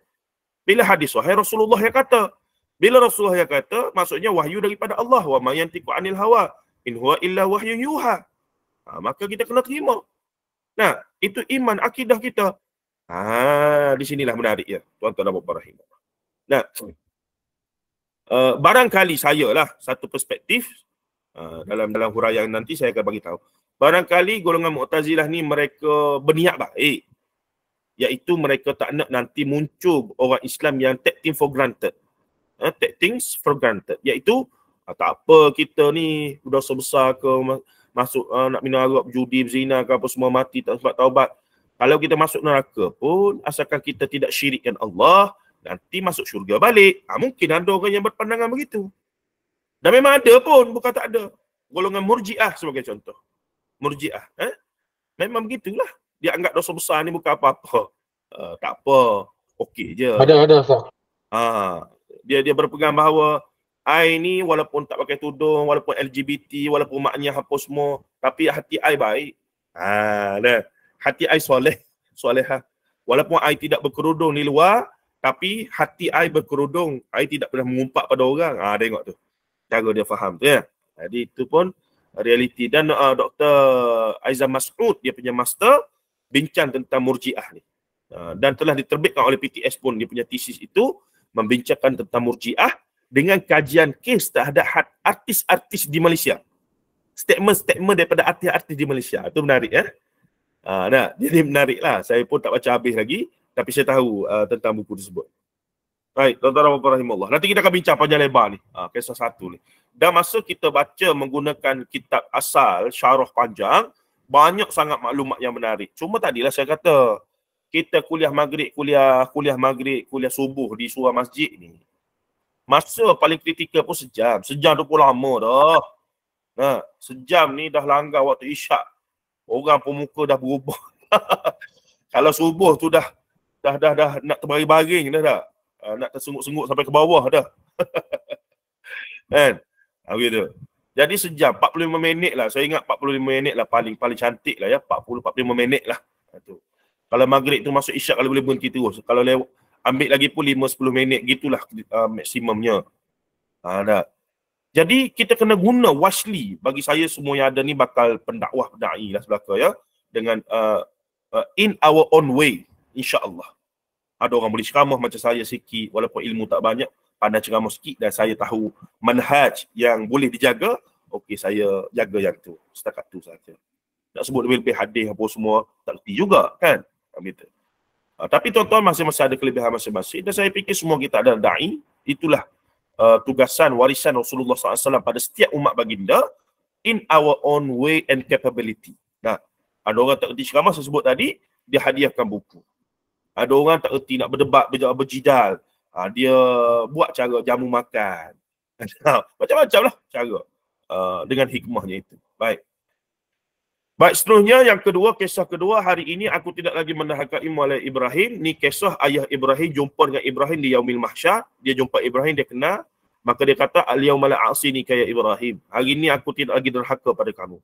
Bila hadis sahih, Rasulullah yang kata. Bila Rasulullah yang kata, maksudnya wahyu daripada Allah. Wa ma yantiqu anil hawa in huwa illa wahyu yuha. Maka kita kena terima. Nah, itu iman akidah kita. Di sinilah menarik ya, tuan-tuan dan puan-puan rahimah. Nah, barangkali saya lah satu perspektif dalam huraian nanti saya akan bagi tahu. Barangkali golongan Mu'tazilah ni mereka berniat baik, iaitu mereka tak nak nanti muncul orang Islam yang take things for granted. Take things for granted, iaitu tak apa kita ni dosa besar ke, masuk nak minum arak, judi, berzina ke apa semua, mati tak sempat taubat. Kalau kita masuk neraka pun, asalkan kita tidak syirikkan Allah, nanti masuk syurga balik. Mungkin ada orang yang berpandangan begitu. Dan memang ada pun, bukan tak ada. Golongan Murji'ah sebagai contoh. Murji'ah. Memang begitulah. Dia anggap dosa besar ni bukan apa-apa. Tak apa. Okey je. Ada Ustaz. Dia berpegang bahawa I ni walaupun tak pakai tudung, walaupun LGBT, walaupun maknya apa semua, tapi hati I baik. Hati I solehah. Walaupun I tidak berkerudung di luar, tapi hati I berkerudung. I tidak pernah mengumpat pada orang. Tengok tu. Cara dia faham tu ya. Jadi itu pun realiti. Dan Dr. Aizam Mas'ud, dia punya master, bincang tentang Murji'ah ni. Dan telah diterbitkan oleh PTS pun, dia punya tesis itu membincangkan tentang Murji'ah dengan kajian kes terhadap artis-artis di Malaysia. Statement-statement daripada artis-artis di Malaysia. Itu menarik ya. Jadi menarik lah. Saya pun tak baca habis lagi, tapi saya tahu tentang buku tersebut. Baik, tuan-tuan dan puan-puan rahimahullah. Nanti kita akan bincang panjang lebar ni. Kisah satu ni. Dan masa kita baca menggunakan kitab asal, syarah panjang, banyak sangat maklumat yang menarik. Cuma tadilah saya kata, kita kuliah maghrib, kuliah subuh di surau masjid ni. Masa paling kritikal pun sejam. Sejam tu pun lama dah. Sejam ni dah langgar waktu isyak. Orang pun muka dah berubah. Kalau subuh tu dah nak terbaring-baring dah. Nak tersengut-sengut sampai ke bawah dah. Kan? Begitu. Jadi sejam, 45 minit lah. Saya ingat 45 minit lah paling cantik lah ya. 40-45 minit lah. Tu. Kalau maghrib tu masuk isyak, kalau boleh berhenti terus. Kalau lewat, ambil lagi pun 5-10 minit. Gitulah maksimumnya. Dah. Jadi kita kena guna wisely. Bagi saya semua yang ada ni bakal pendakwah, pendai lah sebelaka ya. Dengan in our own way. InsyaAllah. Ada orang boleh ceramah macam saya sikit. Walaupun ilmu tak banyak. Pandai ceramah sikit. Dan saya tahu manhaj yang boleh dijaga. Okey, saya jaga yang tu. Setakat tu saja. Nak sebut lebih-lebih hadis apa semua. Tak kerti juga kan. Gitu. Tapi tuan-tuan masing-masing ada kelebihan masing-masing. Dan saya fikir semua kita ada da'i. Itulah tugasan, warisan Rasulullah SAW pada setiap umat baginda. In our own way and capability. Nah, ada orang tak kerti ceramah, saya sebut tadi, dia hadiahkan buku. Ada orang tak erti nak berdebat, berjidal. Dia buat cara jamu makan. Macam-macam lah cara. Dengan hikmahnya itu. Baik, seterusnya yang kedua, kisah kedua, hari ini aku tidak lagi mendahakai mulai Ibrahim. Ni kisah ayah Ibrahim jumpa dengan Ibrahim di Yaumil Mahsyar. Dia jumpa Ibrahim, dia kenal. Maka dia kata, al-yawma la'asini kaya Ibrahim. Hari ini aku tidak lagi derhaka pada kamu.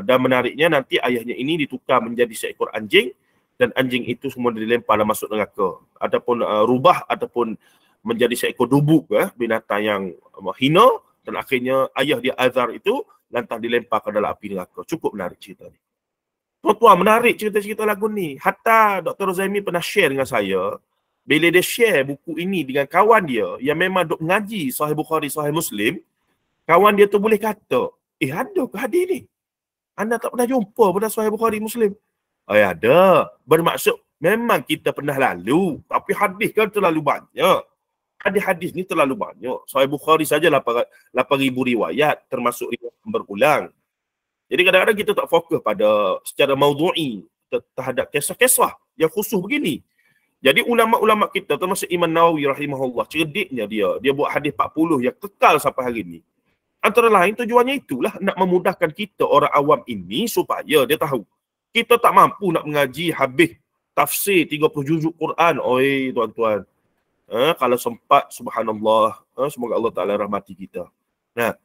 Dan menariknya nanti ayahnya ini ditukar menjadi seekor anjing. Dan anjing itu semua dilempar dan masuk neraka. Ataupun rubah ataupun menjadi seekor dubuk, binatang yang hina. Dan akhirnya ayah dia Azar itu lantas dilempar ke dalam api neraka. Cukup menarik cerita ni. Tuan-tuan, menarik cerita-cerita lagu ni. Hatta Dr. Rozaimi pernah share dengan saya. Bila dia share buku ini dengan kawan dia yang memang duk ngaji Sahih Bukhari, Sahih Muslim, Kawan dia tu boleh kata, ada ke hadis ni? Anda tak pernah jumpa pada Sahih Bukhari Muslim? Ada. Bermaksud memang kita pernah lalu, tapi hadis kan terlalu banyak. Hadis-hadis ni terlalu banyak. Sahih Bukhari saja 8,000 riwayat, termasuk riwayat yang berulang. Jadi kadang-kadang kita tak fokus pada secara maudhu'i terhadap kisah-kisah yang khusus begini. Jadi ulama-ulama kita, termasuk Imam Nawawi rahimahullah, cerdiknya dia buat hadis 40 yang kekal sampai hari ini. Antara lain tujuannya itulah nak memudahkan kita orang awam ini supaya dia tahu. Kita tak mampu nak mengaji habis tafsir 30 juzuk Quran. Oi tuan-tuan. Kalau sempat, subhanallah, semoga Allah Ta'ala rahmati kita. Nah,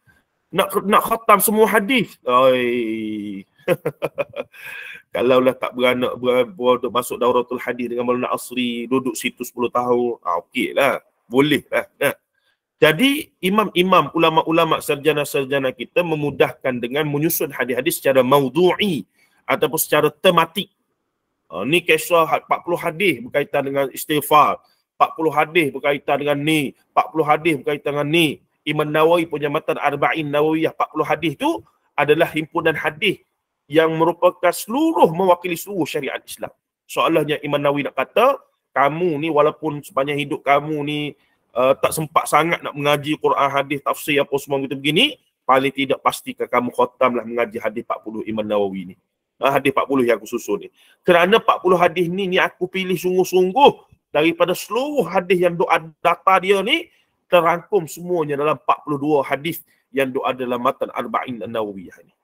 nak khatam semua hadis. Oi. Kalaulah tak beranak masuk dauratul hadis dengan Maulana Asri, duduk situ 10 tahun, okeylah. Boleh lah. Nah. Jadi imam-imam, ulama-ulama, sarjana-sarjana kita memudahkan dengan menyusun hadis-hadis secara maudhu'i ataupun secara tematik. Ni kisah 40 hadis berkaitan dengan istighfar, 40 hadis berkaitan dengan ni, 40 hadis berkaitan dengan ni. Imam Nawawi punya matan Arba'in Nawawiyah 40 hadis tu adalah himpunan hadis yang merupakan mewakili seluruh syariat Islam. Soalnya Imam Nawawi nak kata, kamu ni walaupun sepanjang hidup kamu ni tak sempat sangat nak mengaji Quran, hadis, tafsir apa semua gitu begini, paling tidak pastikan kamu khatamlah mengaji hadis 40 Imam Nawawi ni. Hadis 40 yang aku susun ni. Kerana 40 hadis ni aku pilih sungguh-sungguh daripada seluruh hadis yang doa data dia ni terangkum semuanya dalam 42 hadis yang doa dalam matan Arba'in An-Nawawiyah ni.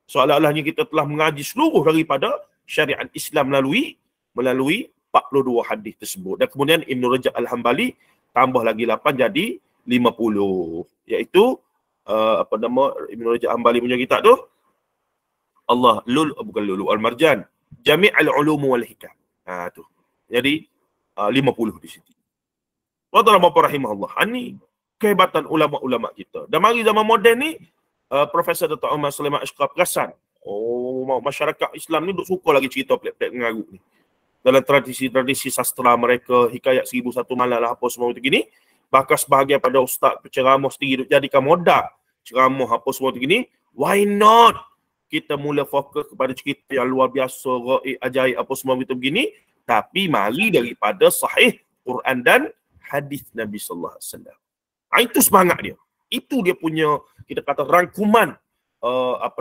Soalan-soalannya kita telah mengaji seluruh daripada syariat Islam melalui 42 hadis tersebut. Dan kemudian Ibn Rajab Al-Hambali tambah lagi 8 jadi 50. Iaitu Ibn Rajab Al-Hambali punya kitab tu bukan Lulu Al-Marjan, Jami' Al-Ulum wal Hikam. Tu. Jadi 50 di situ. Wa rahimahullah. Ini kehebatan ulama-ulama kita. Dan mari zaman moden ni Profesor Dr. Umar Sulaiman Ashqar perasan, masyarakat Islam ni duk suka lagi cerita pelik-pelik mengarut ni. Dalam tradisi-tradisi sastra mereka, hikayat 1001 malam lah apa semua itu gini. Bahkan sebahagian pada ustaz penceramah sendiri jadikan modal ceramah apa semua itu gini. Why not? Kita mula fokus kepada cerita yang luar biasa, gaib, ajaib apa semua itu begini. Tapi mari daripada sahih Quran dan hadis Nabi sallallahu alaihi wasallam. Itu semangat dia. Itu dia punya, kita kata, rangkuman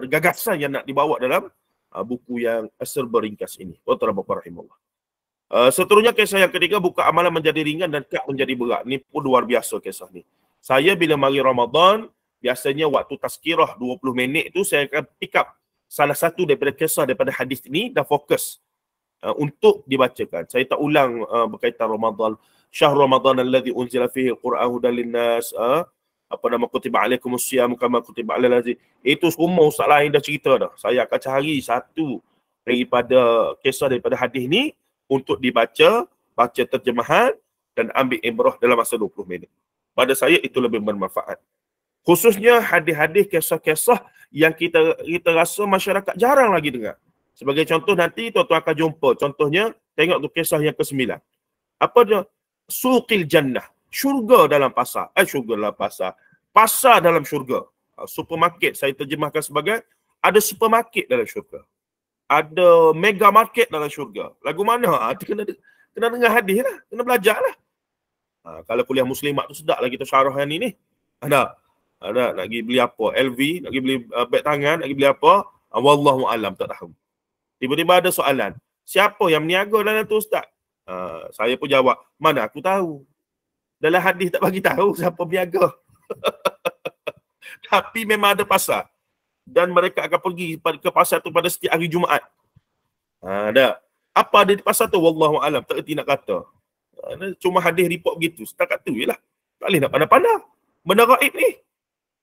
gagasan yang nak dibawa dalam buku yang serba ringkas ini. Tuan-tuan dan puan rahimahullah. Seterusnya kisah yang ketiga, buka amalan menjadi ringan dan kad menjadi berat. Ini pun luar biasa kisah ni. Saya bila mari Ramadan, biasanya waktu tazkirah 20 minit tu saya akan pick up salah satu daripada kisah daripada hadis ini dan fokus untuk dibacakan. Saya tak ulang berkaitan Ramadan. Syahr Ramadan alladhi unzila fihi al-Quran hudan linnas, kutiba alaikumus siyam kama kutiba alal ladzina. Itu semua ustaz lain dah cerita dah. Saya akan cari satu daripada kisah daripada hadis ni untuk dibaca, baca terjemahan dan ambil ibrah dalam masa 20 minit. Pada saya itu lebih bermanfaat. Khususnya hadis-hadis, kisah-kisah yang kita rasa masyarakat jarang lagi dengar. Sebagai contoh nanti tuan-tuan akan jumpa. Contohnya, tengok tu kisah yang ke-9. Apa dia? Suqil Jannah. Syurga dalam pasar. Syurga dalam pasar. Pasar dalam syurga. Supermarket saya terjemahkan sebagai ada supermarket dalam syurga. Ada mega market dalam syurga. Lagu mana? Kena dengar hadis lah. Kena belajar lah. Kalau kuliah muslimat tu sedap lah kita syarah yang ni. Ada nak pergi beli apa? LV, nak pergi beli beg tangan, nak pergi beli apa? Wallahu alam, tak tahu. Tiba-tiba ada soalan. Siapa yang meniaga dalam tu ustaz? Saya pun jawab, mana aku tahu. Dalam hadis tak bagi tahu siapa berniaga. Tapi memang ada pasar. Dan mereka akan pergi ke pasar tu pada setiap hari Jumaat. Ada. Apa ada di pasar tu? Wallahu alam. Tak erti nak kata. Cuma hadis report begitu. Setakat tu je lah. Tak boleh nak pandang-pandang. Benda gaib ni.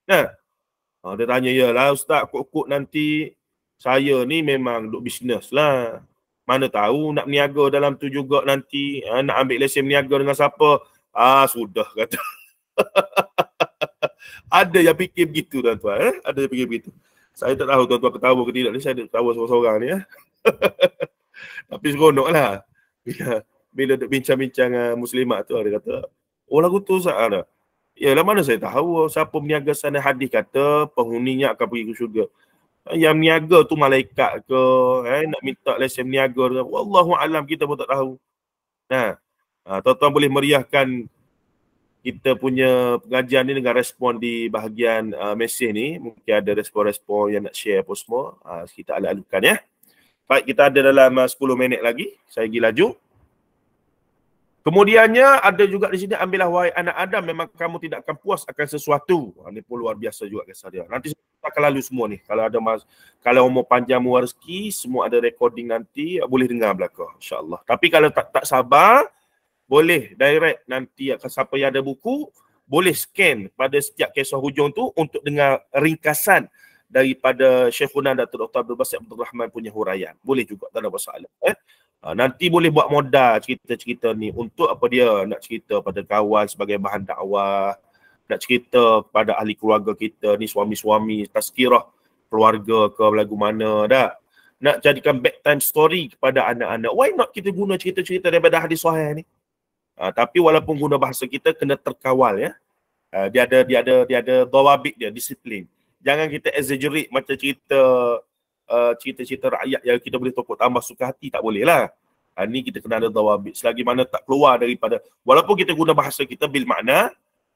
Dia tanya, ya lah ustaz, kok nanti saya ni memang duk bisnes lah. Mana tahu nak berniaga dalam tu juga nanti. Nak ambil lesen berniaga dengan siapa. Sudah kata. Ada yang fikir begitu tuan-tuan. Ada yang fikir begitu. Saya tak tahu tuan-tuan ketawa ke tidak. Saya ada ketawa seorang-seorang ni. Tapi seronok lah. Bila duk bincang-bincang muslimat tu, dia kata, lagu tu Ustaz ada. Yalah, mana saya tahu siapa berniaga sana. Hadis kata penghuninya akan pergi ke syurga. Yang niaga tu malaikat ke, nak minta lesen niaga ke, wallahu alam, kita pun tak tahu. Nah, tuan-tuan boleh meriahkan kita punya pengajian ni dengan respon di bahagian mesej ni. Mungkin ada respon-respon yang nak share apa semua. Kita alih-alihkan ya. Baik, kita ada dalam 10 minit lagi. Saya pergi laju. Kemudiannya ada juga di sini, ambillah wahai anak Adam, memang kamu tidak akan puas akan sesuatu. Ini pun luar biasa juga kisah dia. Nanti kita akan lalu semua ni. Kalau ada kalau umur panjang muar rezeki, semua ada recording nanti, boleh dengar belakang insya-Allah. Tapi kalau tak sabar, boleh direct nanti siapa yang ada buku, boleh scan pada setiap kisah hujung tu untuk dengar ringkasan daripada Syekhuna Datuk Dr. Abdul Basit Abdul Rahman punya huraian. Boleh juga, tak ada masalah. Nanti boleh buat modal cerita-cerita ni untuk apa dia, nak cerita pada kawan sebagai bahan dakwah, nak cerita pada ahli keluarga kita ni, suami-suami, tazkirah keluarga ke lagu mana dah. Nak jadikan bedtime story kepada anak-anak. Why not kita guna cerita-cerita daripada hadis sahih ni? Tapi walaupun guna bahasa kita kena terkawal ya. Dia ada dawabit dia, disiplin. Jangan kita exaggerate macam cerita-cerita rakyat yang kita boleh tokok tambah suka hati, tak boleh lah. Ni kita kena ada dawabit. Selagi mana tak keluar daripada, walaupun kita guna bahasa kita bil makna,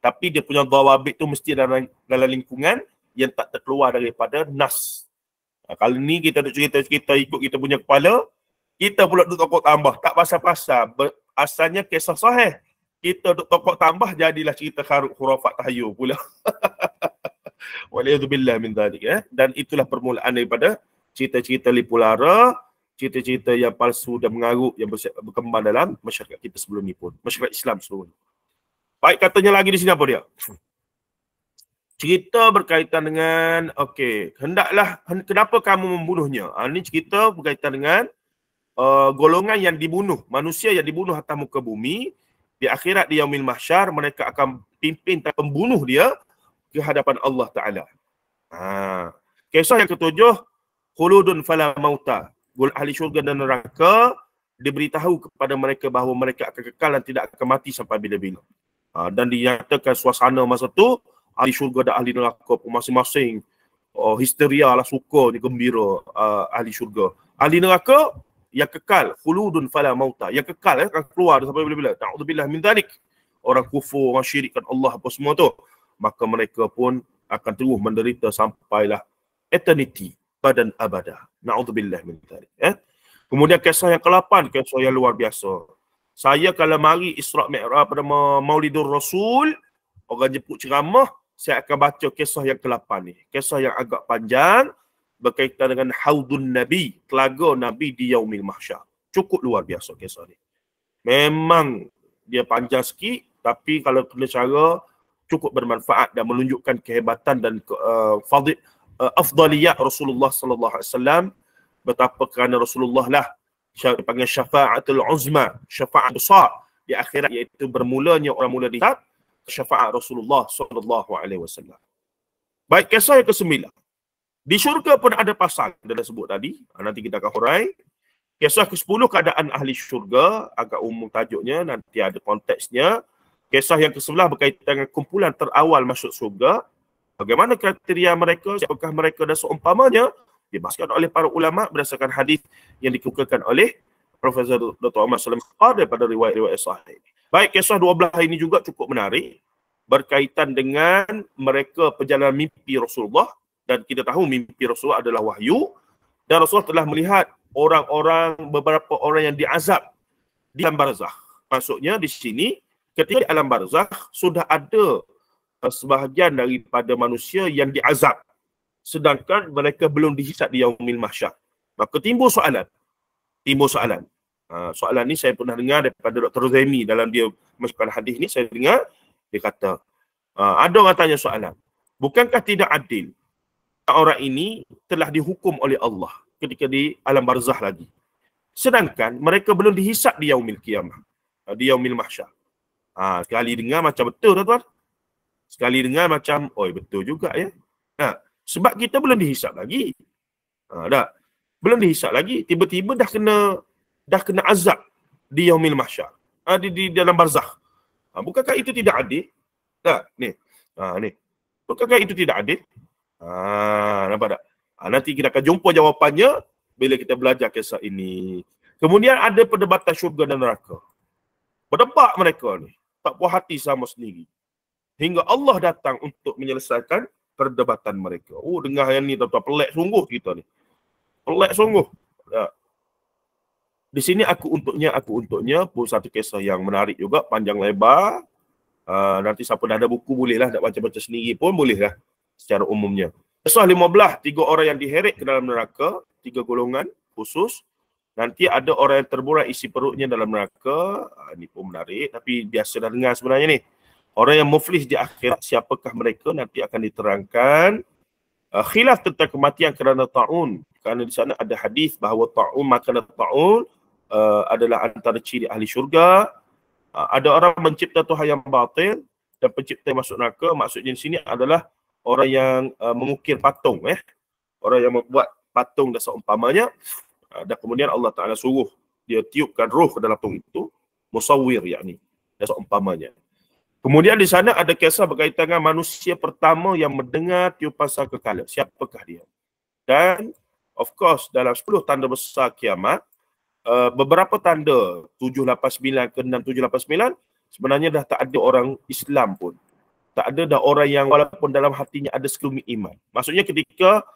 tapi dia punya dawabit tu mesti dalam lingkungan yang tak terkeluar daripada nas. Kalau ni kita ada cerita-cerita ikut kita punya kepala, kita pula duk tokok tambah, tak pasal-pasal. Asalnya kisah sahih, kita duk tokok tambah, jadilah cerita khurafat tahayul pula. Waliyadzubillah min dzalik ya. Dan itulah permulaan daripada cerita-cerita lipu lara, cerita-cerita yang palsu dan mengarut yang berkembang dalam masyarakat kita sebelum ni pun, masyarakat Islam seluruh ni. Baik, katanya lagi di sini apa dia? Cerita berkaitan dengan, kenapa kamu membunuhnya? Ini cerita berkaitan dengan golongan yang dibunuh, manusia yang dibunuh atas muka bumi. Di akhirat, di yaumil mahsyar, mereka akan pimpin pembunuh dia ke hadapan Allah Ta'ala. Kisah yang ketujuh, khuludun fala mauta. Ahli syurga dan neraka diberitahu kepada mereka bahawa mereka akan kekal dan tidak akan mati sampai bila-bila. Dan dinyatakan suasana masa tu, ahli syurga dan ahli neraka pun masing-masing histeria lah, suka, gembira ahli syurga. Ahli neraka yang kekal, khuludun fala mauta, yang kekal akan keluar sampai bila-bila. Ta'udzubillah min dzalik. Orang kufur, orang syirikkan Allah apa semua tu, maka mereka pun akan terus menderita sampailah eternity, badan abada. Na'udzubillah min dzalik. Kemudian kisah yang ke-8, kisah yang luar biasa. Saya kalau mari Isra' Mi'raj pada Maulidur Rasul, orang jemput ceramah, saya akan baca kisah yang ke-8 ni. Kisah yang agak panjang berkaitan dengan haudun Nabi, telaga Nabi di yaumil mahsyar. Cukup luar biasa kisah ni. Memang dia panjang sikit, tapi kalau kena cara cukup bermanfaat dan menunjukkan kehebatan dan afdaliyat Rasulullah sallallahu alaihi wasallam, betapa kerana Rasulullah lah dipanggil syafa'atul uzma, syafaat besar di akhirat, iaitu bermulanya orang mula dihisab, syafaat Rasulullah sallallahu alaihi wasallam. Baik, kisah yang ke-9. Di syurga pun ada pasal dah sebut tadi, nanti kita akan hurai. Kisah ke-10, keadaan ahli syurga, agak umum tajuknya, nanti ada konteksnya. Kisah yang ke-11 berkaitan dengan kumpulan terawal masuk syurga. Bagaimana kriteria mereka, siapakah mereka dan seumpamanya, dibahaskan oleh para ulama berdasarkan hadis yang dikemukakan oleh Profesor Dr. Ahmad Salim daripada riwayat-riwayat sahih. Baik, kisah 12 ini juga cukup menarik berkaitan dengan mereka perjalanan mimpi Rasulullah, dan kita tahu mimpi Rasulullah adalah wahyu, dan Rasulullah telah melihat beberapa orang yang diazab di alam barzakh. Maksudnya di sini ketika di alam barzakh sudah ada sebahagian daripada manusia yang diazab, sedangkan mereka belum dihisab di yaumil mahsyar. Maka timbul soalan. Soalan ni saya pernah dengar daripada Dr. Zaimi dalam dia masukkan hadis ni. Saya dengar dia kata, ada orang tanya soalan, bukankah tidak adil orang ini telah dihukum oleh Allah ketika di alam barzakh lagi, sedangkan mereka belum dihisab di yaumil qiyamah, di yaumil mahsyar. Sekali dengar macam betul, tuan-tuan. Sekali dengar macam, betul juga ya. Sebab kita belum dihisab lagi. Belum dihisab lagi, tiba-tiba dah kena azab di yaumil mahsyar, di dalam barzakh. Bukankah itu tidak adil? Tak, ni. Ni. Bukankah itu tidak adil? Nampak tak? Nanti kita akan jumpa jawapannya bila kita belajar kisah ini. Kemudian ada perdebatan syurga dan neraka. Berdebat mereka ni. Tak puas hati sama sendiri. Hingga Allah datang untuk menyelesaikan perdebatan mereka. Dengar yang ni tuan-tuan. Pelik sungguh kita ni. Pelik sungguh. Di sini aku untuknya pun satu kisah yang menarik juga, panjang lebar. Nanti siapa dah ada buku bolehlah, nak baca-baca sendiri pun bolehlah secara umumnya. Kisah 15, 3 orang yang diheret ke dalam neraka, 3 golongan khusus. Nanti ada orang yang terburai isi perutnya dalam neraka. Ini pun menarik, tapi biasa dah dengar sebenarnya ni. Orang yang muflis di akhirat, siapakah mereka? Nanti akan diterangkan. Khilaf tentang kematian kerana ta'un. Kerana di sana ada hadis bahawa ta'un, makanan ta'un adalah antara ciri ahli syurga. Ada orang mencipta Tuhan yang batil dan pencipta yang masuk neraka. Maksudnya di sini adalah orang yang mengukir patung. Orang yang membuat patung dan seumpamanya. Dan kemudian Allah Ta'ala suruh dia tiupkan roh ke dalam patung itu. Musawwir yakni. Dan seumpamanya. Kemudian di sana ada kisah berkaitan dengan manusia pertama yang mendengar tiupan sangkakala. Siapakah dia? Dan of course dalam 10 tanda besar kiamat, beberapa tanda 789 ke 6789 sebenarnya dah tak ada orang Islam pun. Tak ada dah orang yang walaupun dalam hatinya ada sekelumit iman. Maksudnya ketika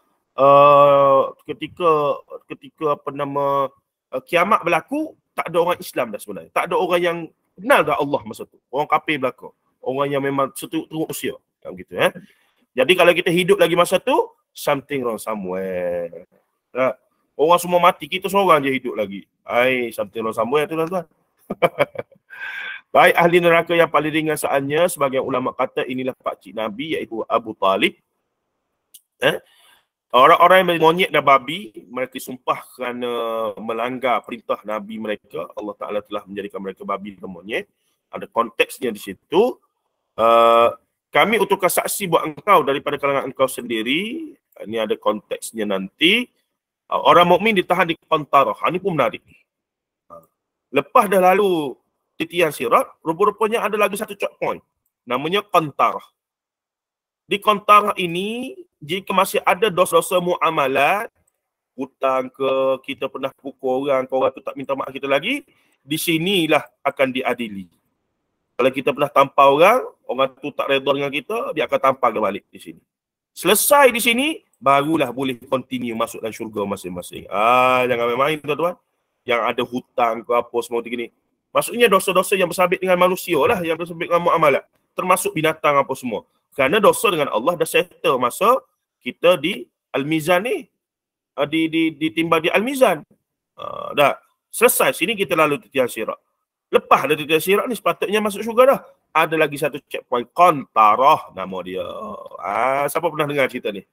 kiamat berlaku, tak ada orang Islam dah sebenarnya. Tak ada orang yang kenal dah Allah masa tu. Orang kafir belaka. Orang yang memang teruk usia. Gitu, Jadi kalau kita hidup lagi masa tu, something wrong somewhere. Orang semua mati, kita seorang je hidup lagi. Something wrong somewhere tu tuan-tuan. Baik, ahli neraka yang paling ringan saatnya, sebagian ulama kata inilah pakcik Nabi, iaitu Abu Talib. Orang-orang yang monyet dan babi, mereka disumpah kerana melanggar perintah Nabi mereka. Allah Ta'ala telah menjadikan mereka babi dan monyet. Ada konteksnya di situ. Kami utuhkan saksi buat engkau daripada kalangan engkau sendiri. Ini ada konteksnya nanti. Orang mukmin ditahan di Qantarah. Ini pun menarik. Lepas dah lalu titian sirat, rupa-rupanya ada lagi satu checkpoint. Namanya Qantarah. Di Qantarah ini, jika masih ada dosa-dosa muamalat, hutang ke, kita pernah pukul orang tu tak minta maaf kita lagi, di sinilah akan diadili. Kalau kita pernah tampar orang tu tak redha dengan kita, dia akan tampar dia balik di sini. Selesai di sini, barulah boleh continue masuk dalam syurga masing-masing. Jangan main-main tuan-tuan. Yang ada hutang ke apa semua begini. Maksudnya dosa-dosa yang bersabit dengan manusia lah, yang bersabit dengan muamalat. Termasuk binatang apa semua. Kerana dosa dengan Allah dah settle masa kita di Al-Mizan ni. Ditimbang di Al-Mizan. Dah. Selesai. Sini kita lalu titian sirat. Lepas dari titian sirat ni sepatutnya masuk syurga dah. Ada lagi satu checkpoint. Qantarah nama dia. Siapa pernah dengar cerita ni?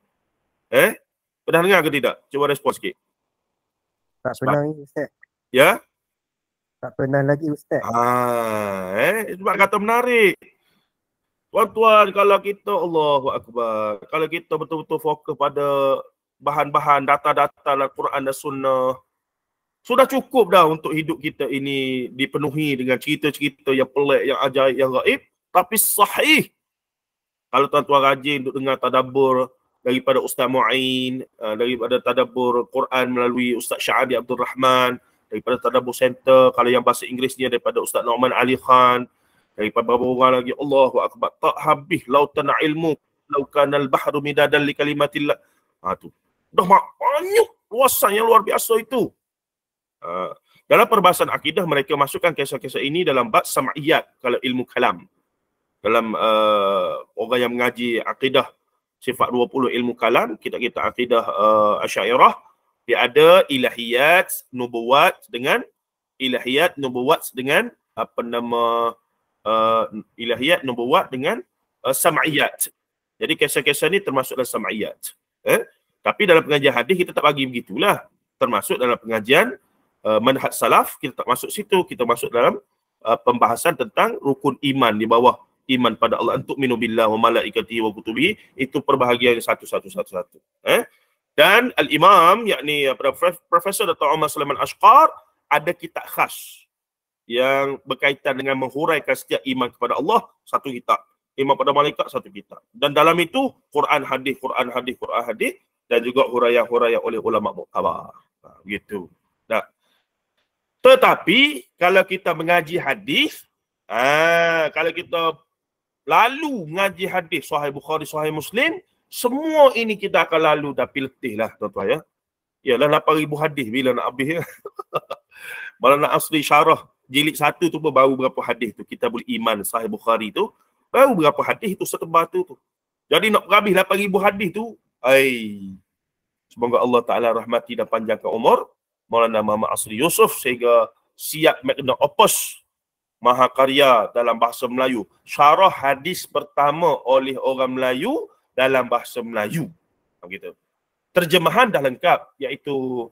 Pernah dengar ke tidak? Cuba respon sikit. Tak pernah ni Ustaz. Ya? Tak pernah lagi Ustaz. Sebab kata menarik. Tuan-tuan, kalau kita, Allahu Akbar, kalau kita betul-betul fokus pada bahan-bahan, data-data Al-Quran dan Sunnah, sudah cukup dah untuk hidup kita ini dipenuhi dengan cerita-cerita yang pelik, yang ajaib, yang gaib, tapi sahih. Kalau tuan-tuan rajin untuk dengar tadabbur daripada Ustaz Mu'in, daripada tadabbur Quran melalui Ustaz Syahadi Abdul Rahman, daripada tadabbur center, kalau yang bahasa Inggerisnya daripada Ustaz Norman Ali Khan, daripada beberapa orang lagi, Allahu Akbar, tak habis lautan ilmu, laukanal bahru midadan li kalimatillah. Tu. Dah banyak luasan yang luar biasa itu. Dalam perbahasan akidah, mereka masukkan kisah-kisah ini dalam bab sam'iyat, kalau ilmu kalam. Dalam orang yang mengaji akidah sifat 20 ilmu kalam, kita akidah Asy'ariyah, dia ada ilahiyat, nubuwat dengan apa nama ilahiyat, nubuwat dengan sam'iyat. Jadi kisah-kisah ni termasuk dalam sam'iyat. Tapi dalam pengajian hadis kita tak bagi begitulah. Termasuk dalam pengajian manhaj salaf, kita tak masuk situ. Kita masuk dalam pembahasan tentang rukun iman di bawah iman pada Allah. Untuk minu billah wa malaikatihi wa kutubihi, itu perbahagian satu. Dan al-imam, yakni Profesor Dr. Omar Sulaiman Ashqar, ada kitab khas yang berkaitan dengan menghuraikan setiap iman kepada Allah, satu kitab. iman pada malaikat, satu kitab. Dan dalam itu Quran hadis dan juga huraian-huraian oleh ulama muktabar. Begitu. Nah, tetapi kalau kita mengaji hadis, kalau kita lalu mengaji hadis Sahih Bukhari, Sahih Muslim, semua ini kita akan lalu tapi letih lah tuan-tuan ya. Yalah 8,000 hadis bila nak habis ya. Malah nak asli syarah jilid 1 tu pun baru berapa hadis tu. Kitabul Iman Sahih Bukhari tu baru berapa hadis tu setebal tu. Jadi nak habis 8,000 hadis tu, semoga Allah Taala rahmati dan panjangkan umur Maulana Muhammad Asri Yusof sehingga siap magnum opus mahakarya dalam bahasa Melayu. Syarah hadis pertama oleh orang Melayu dalam bahasa Melayu. Begitu. Terjemahan dah lengkap iaitu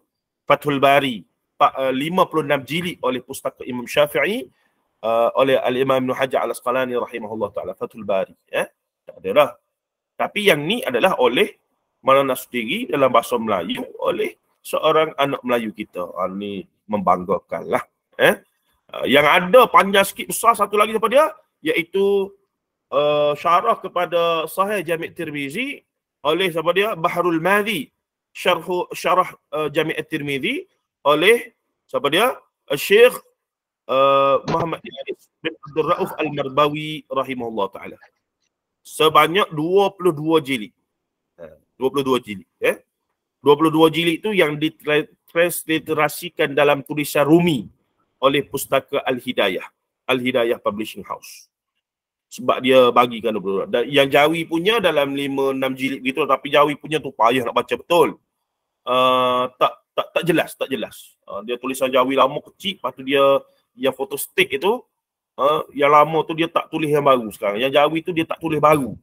Fathul Bari 56 jilid oleh pustaka Imam Syafi'i oleh Al-Imam Ibn Hajar Al-Asqalani rahimahullah ta'ala, Fathul Bari. Tak ada lah. Tapi yang ni adalah oleh Maulana sendiri dalam bahasa Melayu oleh seorang anak Melayu kita. Ni membanggakan lah. Yang ada panjang sikit besar satu lagi daripada dia iaitu syarah kepada Sahih Jami' Tirmizi oleh siapa dia? Bahrul Madhi. Syarah Jami' Tirmizi oleh siapa dia? Syekh Muhammad bin Abdul Rauf Al-Marbawi rahimahullah ta'ala. Sebanyak 22 jilid. 22 jilid. 22 jilid itu yang ditransliterasikan dalam tulisan Rumi oleh pustaka Al-Hidayah. Al-Hidayah Publishing House. Sebab dia bagikan 22. Dan yang Jawi punya dalam 5-6 jilid gitu, tapi Jawi punya tu payah nak baca betul. Tak jelas. Dia tulisan Jawi lama kecil, lepas tu dia yang fotostik itu, yang lama tu dia tak tulis yang baru sekarang. Yang Jawi tu dia tak tulis baru.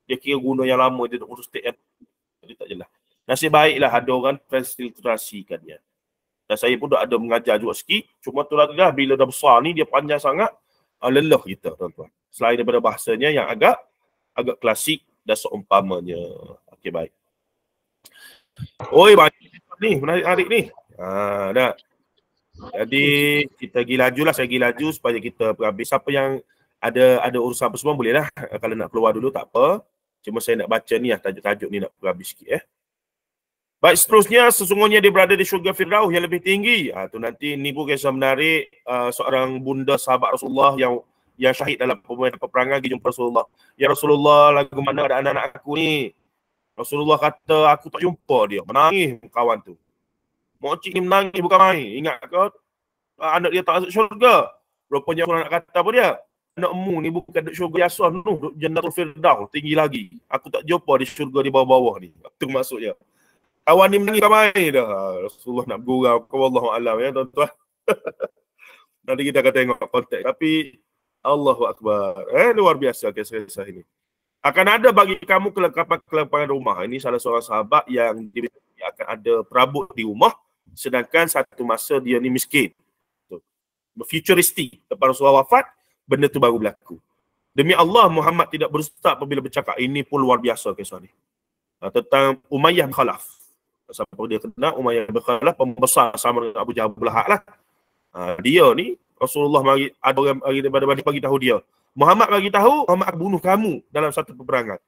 Dia kira guna yang lama, dia tak fotostik yang dia tak jelas. Nasib baiklah ada orang transliterasikan dia. Dan saya pun dah ada mengajar juga sikit. Cuma tu lah bila dah besar ni dia panjang sangat, lelah kita tuan-tuan. Selain daripada bahasanya yang agak klasik dan seumpamanya. Okey, baik. Oi, banyak ni, menarik ni. Dah. Jadi kita pergi laju lah, saya pergi laju supaya kita habis. Siapa yang ada urusan apa semua boleh lah. Kalau nak keluar dulu tak apa. Cuma saya nak baca ni lah, tajuk-tajuk ni nak habis sikit Baik, seterusnya sesungguhnya dia berada di syurga Firdaus yang lebih tinggi. Tu nanti ni pun kisah menarik, seorang bunda sahabat Rasulullah yang syahid dalam peperangan pergi jumpa Rasulullah. Ya Rasulullah, lagu mana ada anak-anak aku ni? Rasulullah kata aku tak jumpa dia. Menangis kawan tu. Mokcik ni menangis bukan main. Ingat ke? Anak dia tak masuk syurga. Rupanya aku nak kata apa dia? Anakmu ni bukan duduk syurga biasa tu, duduk Jannatul Firdaus, tinggi lagi. Aku tak jumpa di syurga di bawah-bawah ni. Itu maksudnya. Kawan ni menangis bukan main dah. Rasulullah nak bergurau. Wallahualam ya tuan-tuan. Nanti kita akan tengok konteks. Tapi Allahu Akbar. Luar biasa kisah ini. Akan ada bagi kamu kelengkapan rumah. Ini salah seorang sahabat yang dia akan ada perabot di rumah. Sedangkan satu masa dia ni miskin. Futuristik. Lepas Rasulullah wafat, benda tu baru berlaku. Demi Allah, Muhammad tidak berdusta apabila bercakap. Ini pun luar biasa kisah ni. Tentang Umayyah bin Khalaf. Siapa dia kena? Umayyah bin Khalaf, pembesar sama dengan Abu Jahal Lahak lah. Dia ni, Rasulullah ada orang bagi tahu dia. Muhammad bagi tahu, Muhammad akan bunuh kamu dalam satu peperangan.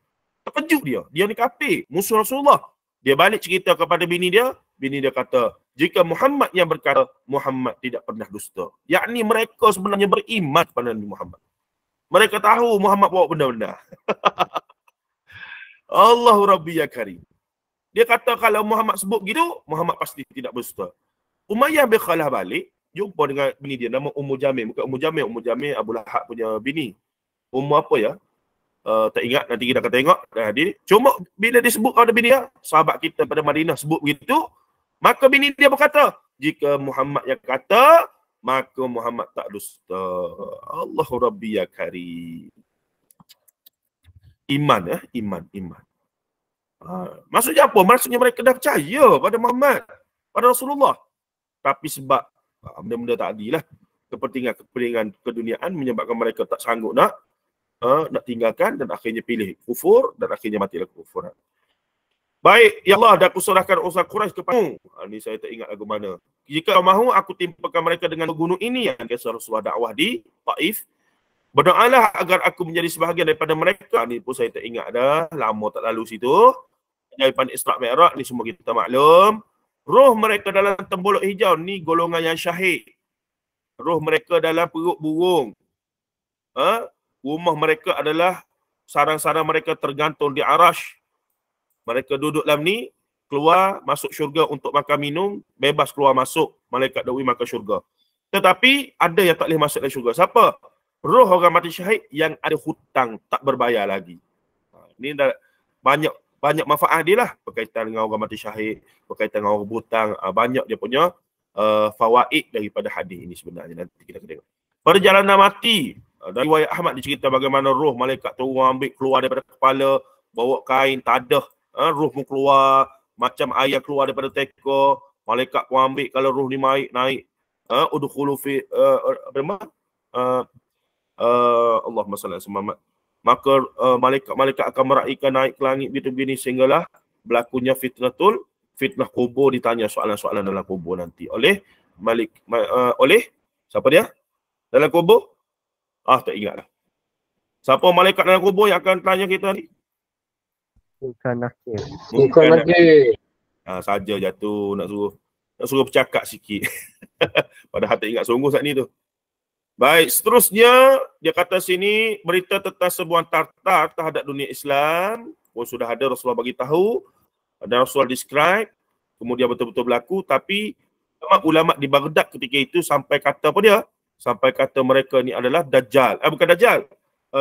Terkejut dia. Dia ni kafir, musuh Rasulullah. Dia balik cerita kepada bini dia kata, jika Muhammad yang berkata, Muhammad tidak pernah dusta. Yakni mereka sebenarnya beriman kepada Nabi Muhammad. Mereka tahu Muhammad bawa benda-benda. Allahu Rabbi ya Karim. Dia kata kalau Muhammad sebut gitu, Muhammad pasti tidak berdusta. Umayyah bin Khalaf balik, jumpa dengan bini dia, nama Ummu Jamil. Bukan Ummu Jamil Abu Lahab punya bini. Ummu apa ya? Tak ingat, nanti kita akan tengok. Cuma bila disebut pada bini dia, sahabat kita pada Madinah sebut begitu, maka bini dia berkata, jika Muhammad yang kata, maka Muhammad tak dusta. Allahu Rabbi ya Karim. Iman Iman. Maksudnya apa? Maksudnya mereka dah percaya pada Muhammad, pada Rasulullah. Tapi sebab benda-benda tak adil lah, kepentingan keduniaan menyebabkan mereka tak sanggup nak tinggalkan dan akhirnya pilih kufur dan akhirnya mati dalam kekufuran. Baik, ya Allah, dah aku serahkan urusan Quraisy kepadamu. Ini saya tak ingat lagu mana. Jika kau mahu, aku timpakan mereka dengan gunung ini yang kisah Rasulullah dakwah di Taif. Berdoalah agar aku menjadi sebahagian daripada mereka. Ni pun saya tak ingat dah. Lama tak lalu situ. Daripada Isra' Mi'raj ni semua kita maklum. Roh mereka dalam tembuluk hijau ni golongan yang syahid. Roh mereka dalam perut burung. Rumah mereka adalah sarang-sarang mereka tergantung di arash. Mereka duduk dalam ni, keluar, masuk syurga untuk makan minum, bebas keluar masuk. Malaikat dawai makan syurga. Tetapi ada yang tak boleh masuk dalam syurga. Siapa? Roh orang mati syahid yang ada hutang, tak berbayar lagi. Ini dah banyak manfaat dia lah. Berkaitan dengan orang mati syahid, berkaitan dengan orang berhutang. Banyak dia punya fawaid daripada hadis ini sebenarnya. Nanti kita tengok. Perjalanan mati. Dari riwayat Ahmad dicerita bagaimana roh malaikat tu orang ambil keluar daripada kepala, bawa kain, tadah. Roh pun keluar, macam air keluar daripada teka. Malaikat pun ambil kalau roh ni naik. Udkhulu fi Allahumma salli ala Muhammad. Maka malaikat akan meraihkan naik ke langit begini sehinggalah berlakunya fitnah kubur, ditanya soalan-soalan dalam kubur nanti oleh oleh siapa dia? Dalam kubur? Tak ingat lah. Siapa malaikat dalam kubur yang akan tanya kita ni? Bukan nakir. Bukan nakir. Saja jatuh nak suruh bercakap sikit. Padahal tak ingat sungguh saat ni tu. Baik, seterusnya dia kata sini berita tentang sebuah tartar terhadap dunia Islam pun sudah ada, Rasulullah bagi tahu dan Rasulullah describe, kemudian betul-betul berlaku. Tapi ulama di Baghdad ketika itu sampai kata apa dia? Sampai kata mereka ni adalah Dajjal. Bukan Dajjal.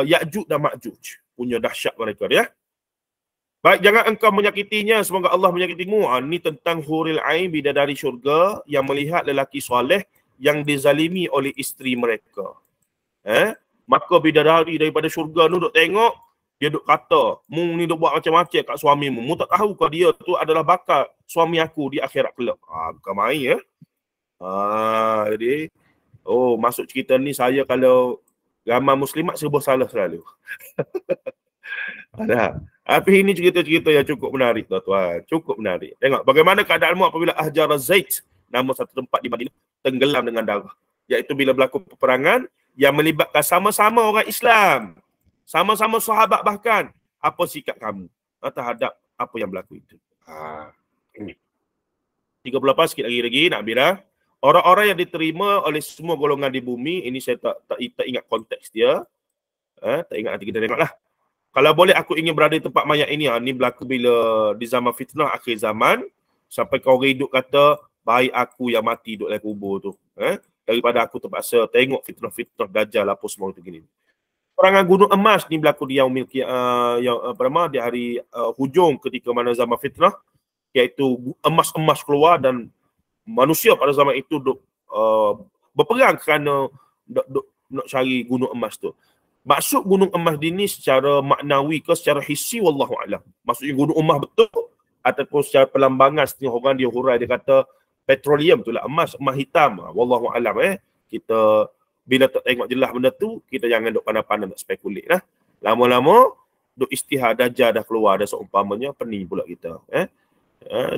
Ya'juj dan Ma'juj. Punya dahsyat mereka dia. Baik, jangan engkau menyakitinya, semoga Allah menyakitimu. Ini tentang huril ain, bidadari syurga yang melihat lelaki soleh yang dizalimi oleh isteri mereka. Maka bidadari daripada syurga tu duk tengok, dia duk kata, mu ni duk buat macam-macam kat suamimu. Mu tak tahu ke dia tu adalah bakal suami aku di akhirat kelak. Bukan main ya. Jadi, masuk cerita ni saya kalau ramai muslimat serba salah selalu. Ada. Tapi ini cerita-cerita yang cukup menarik tuan-tuan. Cukup menarik. Tengok bagaimana keadaanmu apabila Ahjar Az-Zait, nama satu tempat di Madinah, tenggelam dengan darah. Iaitu bila berlaku peperangan yang melibatkan sama-sama orang Islam. Sama-sama sahabat bahkan. Apa sikap kamu terhadap apa yang berlaku itu? Ini. 38 sikit lagi nak habis dah. Orang-orang yang diterima oleh semua golongan di bumi, ini saya tak ingat konteks dia. Tak ingat, nanti kita tengoklah. Kalau boleh aku ingin berada di tempat mayat ini. Ini berlaku bila di zaman fitnah akhir zaman. Sampai kau hidup kata, baik aku yang mati duduk dalam kubur tu. Daripada aku terpaksa tengok fitnah-fitnah Dajjal apa semua itu gini. Perangan Gunung Emas ni berlaku di di hari hujung ketika mana zaman fitnah. Iaitu emas-emas keluar dan manusia pada zaman itu berperang kerana nak cari gunung emas tu. Maksud gunung emas ni secara maknawi ke secara hissi wallahu alam. Maksudnya gunung emas betul ataupun secara pelambangan setengah orang dia hurai dia kata petroleum tu lah emas hitam. Wallahu alam kita bila tak tengok jelas benda tu kita jangan duk pandai-pandai nak spekulit lah. Lama-lama duk istihad Dajjal dah keluar dah seumpamanya pening pula kita.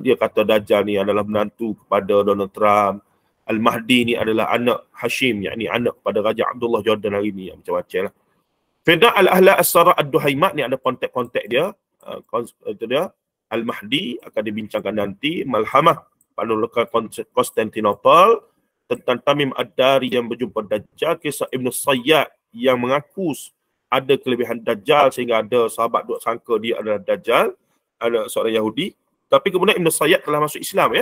Dia kata Dajjal ni adalah menantu kepada Donald Trump. Al-Mahdi ni adalah anak Hashim, yakni anak kepada Raja Abdullah Jordan hari ni, macam-macam lah. Fida al-Ahla as-Sara ad-Duhaimat ni ada kontek-kontek dia. Itu dia. Al-Mahdi akan dibincangkan nanti. Malhamah Panuloka Konstantinopel tentang Tamim Ad-Dari yang berjumpa Dajjal. Kisah Ibn Sayyad yang mengaku ada kelebihan Dajjal sehingga ada sahabat duk sangka dia adalah Dajjal, anak seorang Yahudi. Tapi kemudian Ibn Sayyad telah masuk Islam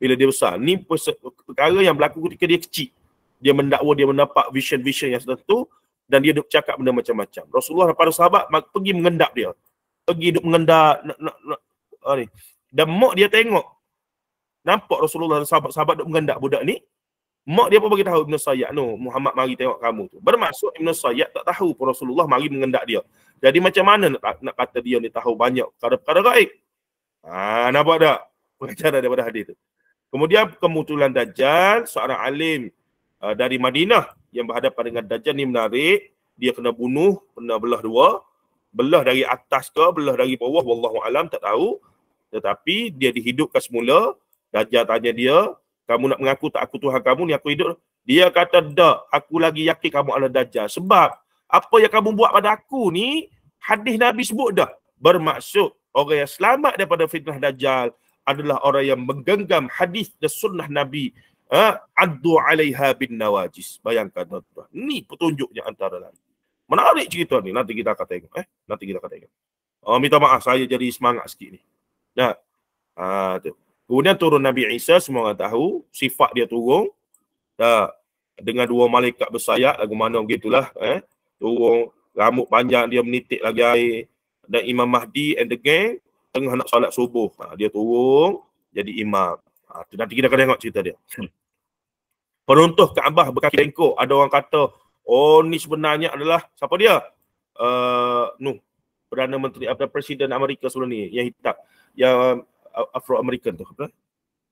bila dia besar. Ni perkara yang berlaku ketika dia kecil. Dia mendakwa dia mendapat vision-vision yang tertentu dan dia duk cakap benda macam-macam. Rasulullah dan para sahabat pergi mengendap dia. Pergi duk mengendap ni. Dan mak dia tengok. Nampak Rasulullah dan sahabat-sahabat duk mengendap budak ni. Mak dia pun bagi tahu Ibn Sayyad, Muhammad mari tengok kamu tu. Bermaksud Ibn Sayyad tak tahu pun Rasulullah mari mengendap dia. Jadi macam mana nak kata dia ni tahu banyak perkara-perkara gaib? Nampak tak? Pengajaran daripada hadis tu. Kemudian kemunculan Dajjal, seorang alim dari Madinah yang berhadapan dengan Dajjal ni menarik. Dia kena bunuh, kena belah dua. Belah dari atas ke, belah dari bawah, wallahu alam, tak tahu. Tetapi dia dihidupkan semula. Dajjal tanya dia, kamu nak mengaku tak aku Tuhan kamu ni, aku hidup? Dia kata, tak, aku lagi yakin kamu adalah Dajjal. Sebab apa yang kamu buat pada aku ni, hadis Nabi sebut dah. Bermaksud, orang yang selamat daripada fitnah Dajjal adalah orang yang menggenggam hadis dan sunnah Nabi. Addu alaiha bin nawajis. Bayangkan tuan-tuan. Ni petunjuknya antara lain. Menarik cerita ni. Nanti kita akan tengok. Nanti kita akan tengok. Minta maaf, saya jadi semangat sikit ni. Nah, tu. Kemudian turun Nabi Isa, semua orang tahu. Sifat dia turun. Dengan dua malaikat bersayap, lagu mana begitulah. Turun, rambut panjang dia menitik lagi air. Dan Imam Mahdi and the gang tengah nak solat subuh. Dia turun jadi imam. Nanti kita akan tengok cerita dia. Peruntuh Kaabah berkaki bengkok. Ada orang kata, oh ni sebenarnya adalah, siapa dia? Perdana Menteri atau Presiden Amerika sebelum ni, yang hitam, yang Afro-American tu.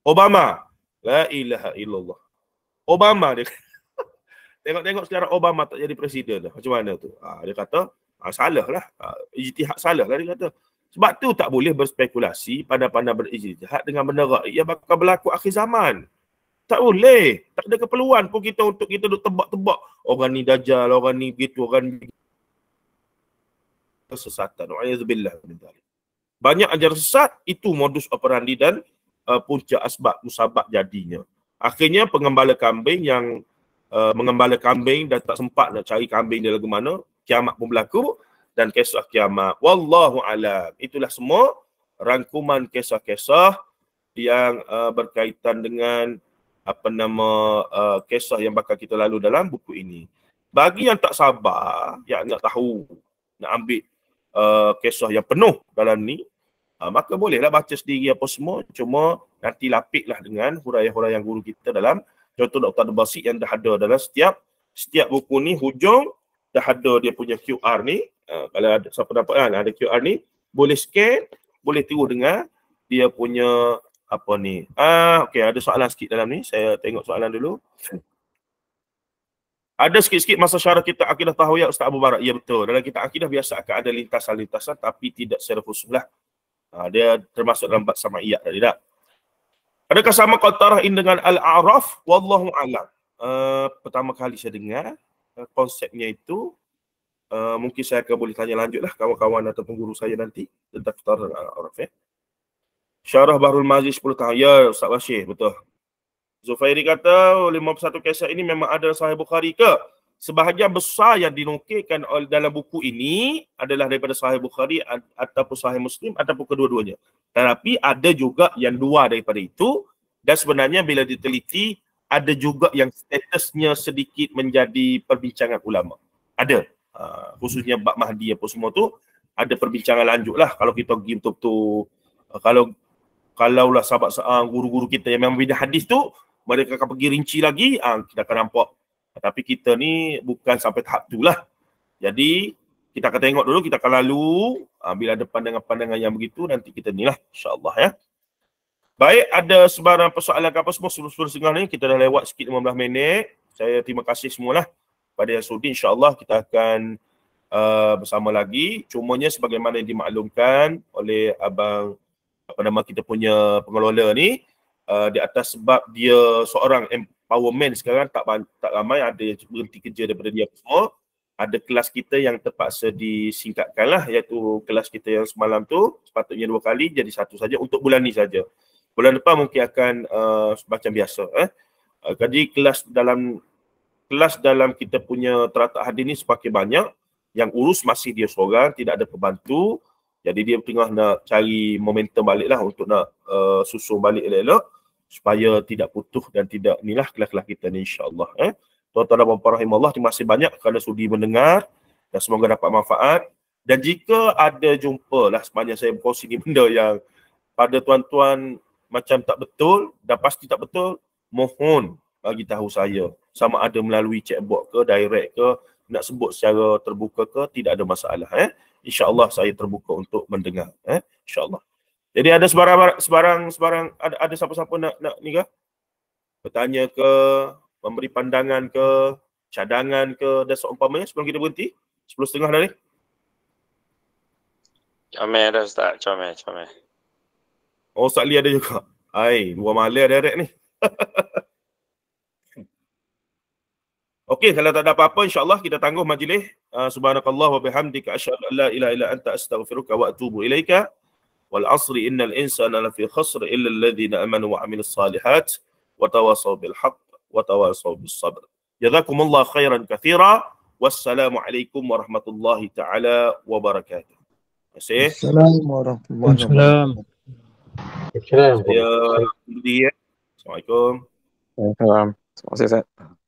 Obama. La ilaha illallah. Obama dia. Tengok-tengok sekarang Obama tak jadi presiden dah. Macam mana tu? Dia kata, salah lah. Ijtihad salah lah dia kata. Sebab tu tak boleh berspekulasi, pandai-pandai berijtihad dengan benda raib yang bakal berlaku akhir zaman. Tak boleh. Tak ada keperluan pun kita untuk kita duk tebak-tebak. Orang ni dajjal, orang ni begitu, orang ni kesesatan. Wa'iyadzubillah. Banyak ajaran sesat, itu modus operandi dan punca asbab musabab jadinya. Akhirnya pengembala kambing yang mengembala kambing dan tak sempat nak cari kambing dia lagu mana, kiamat pun berlaku dan kisah kiamat. Wallahu alam. Itulah semua rangkuman kisah-kisah yang berkaitan dengan kisah yang bakal kita lalu dalam buku ini. Bagi yang tak sabar, yang nak tahu, nak ambil kisah yang penuh dalam ni, maka bolehlah baca sendiri apa semua. Cuma nanti lapiklah dengan huraian-huraian guru kita dalam contoh Dr. Basit yang dah ada dalam setiap buku ni. Hujung dah ada dia punya QR ni. Kalau ada siapa dapat kan, ada QR ni, boleh scan, boleh tiru dengan dia punya apa ni. Okey, ada soalan sikit dalam ni. Saya tengok soalan dulu. Ada sikit-sikit masa syarah kita akidah tahawiyah Ustaz Abu Barak. Ya betul. Dalam kita akidah biasa akan ada lintasan-lintasan tapi tidak secara khusus lah. Dia termasuk dalam bab sama'iyat tadi tak? Adakah sama Qatarah dengan Al-A'raf? Wallahu a'lam. Pertama kali saya dengar konsepnya itu. Mungkin saya akan boleh tanya lanjut lah kawan-kawan atau guru saya nanti tentang Qatarah dan Al-A'raf ya. Syarah Bahrul Mazi 10 tahun. Ya Ustaz Bashir, betul. Zufairi kata 51 kisah ini memang ada Sahih Bukhari ke? Sebahagian besar yang dinukilkan dalam buku ini adalah daripada Sahih Bukhari ataupun Sahih Muslim ataupun kedua-duanya. Tetapi ada juga yang luar daripada itu dan sebenarnya bila diteliti ada juga yang statusnya sedikit menjadi perbincangan ulama. Ada. Khususnya bab Mahdi apa semua tu ada perbincangan lanjut lah. Kalau kita pergi betul-betul kalaulah sahabat guru-guru kita yang memang bidah hadis tu, mereka akan pergi rinci lagi, kita akan nampak. Tapi kita ni bukan sampai tahap tu lah. Jadi kita akan tengok dulu, kita akan lalu. Bila ada pandangan-pandangan yang begitu, nanti kita ni lah insyaAllah ya. Baik, ada sebarang persoalan apa semua sebelum setengah ni. Kita dah lewat sikit 15 minit. Saya terima kasih semualah pada yang sudi. InsyaAllah kita akan bersama lagi. Cumanya sebagaimana yang dimaklumkan oleh abang kita punya pengelola ni, di atas sebab dia seorang empowerment sekarang tak ramai ada yang berhenti kerja daripada dia semua. Ada kelas kita yang terpaksa disingkatkan lah, iaitu kelas kita yang semalam tu sepatutnya 2 kali jadi 1 saja untuk bulan ni saja. Bulan depan mungkin akan macam biasa. Jadi kelas dalam kita punya teratak hadis ni semakin banyak. Yang urus masih dia seorang, tidak ada pembantu. Jadi dia tengah nak cari momentum balik lah untuk nak susun balik elok-elok supaya tidak putus dan tidak inilah kelas-kelas kita ni insyaAllah. Tuan-tuan dan puan-puan rahimahullah, terima kasih banyak kerana sudi mendengar dan semoga dapat manfaat. Dan jika ada jumpa lah sepanjang saya berkongsi ni benda yang pada tuan-tuan macam tak betul dan pasti tak betul, mohon bagi tahu saya. Sama ada melalui chatbot ke, direct ke, nak sebut secara terbuka ke, tidak ada masalah. InsyaAllah saya terbuka untuk mendengar. InsyaAllah. Jadi ada sebarang ada siapa-siapa nak ni ke? Bertanya ke, memberi pandangan ke, cadangan ke dan seumpamanya sebelum kita berhenti? 10.30 dah ni. Comel dah Ustaz, comel. Oh, Ustaz Lee ada juga. Hai, 2 malam direct ni. Okey, kalau tak ada apa-apa, insyaAllah kita tangguh majlis. Subhanakallah wa bihamdika asyhadu an la ilaha illa anta astaghfiruka wa atubu ilaika. Wal asri innal insana lafi khusr illa alladhina amanu wa amilus salihat wa tawasaw bil haqq wa tawasaw bis sabr. Jazakumullah khairan katsira. Wassalamualaikum warahmatullahi taala wabarakatuh. Terima kasih. Assalamualaikum warahmatullahi wabarakatuh. Assalamualaikum. Saya Budi. Assalamualaikum. Terima kasih, Ustaz.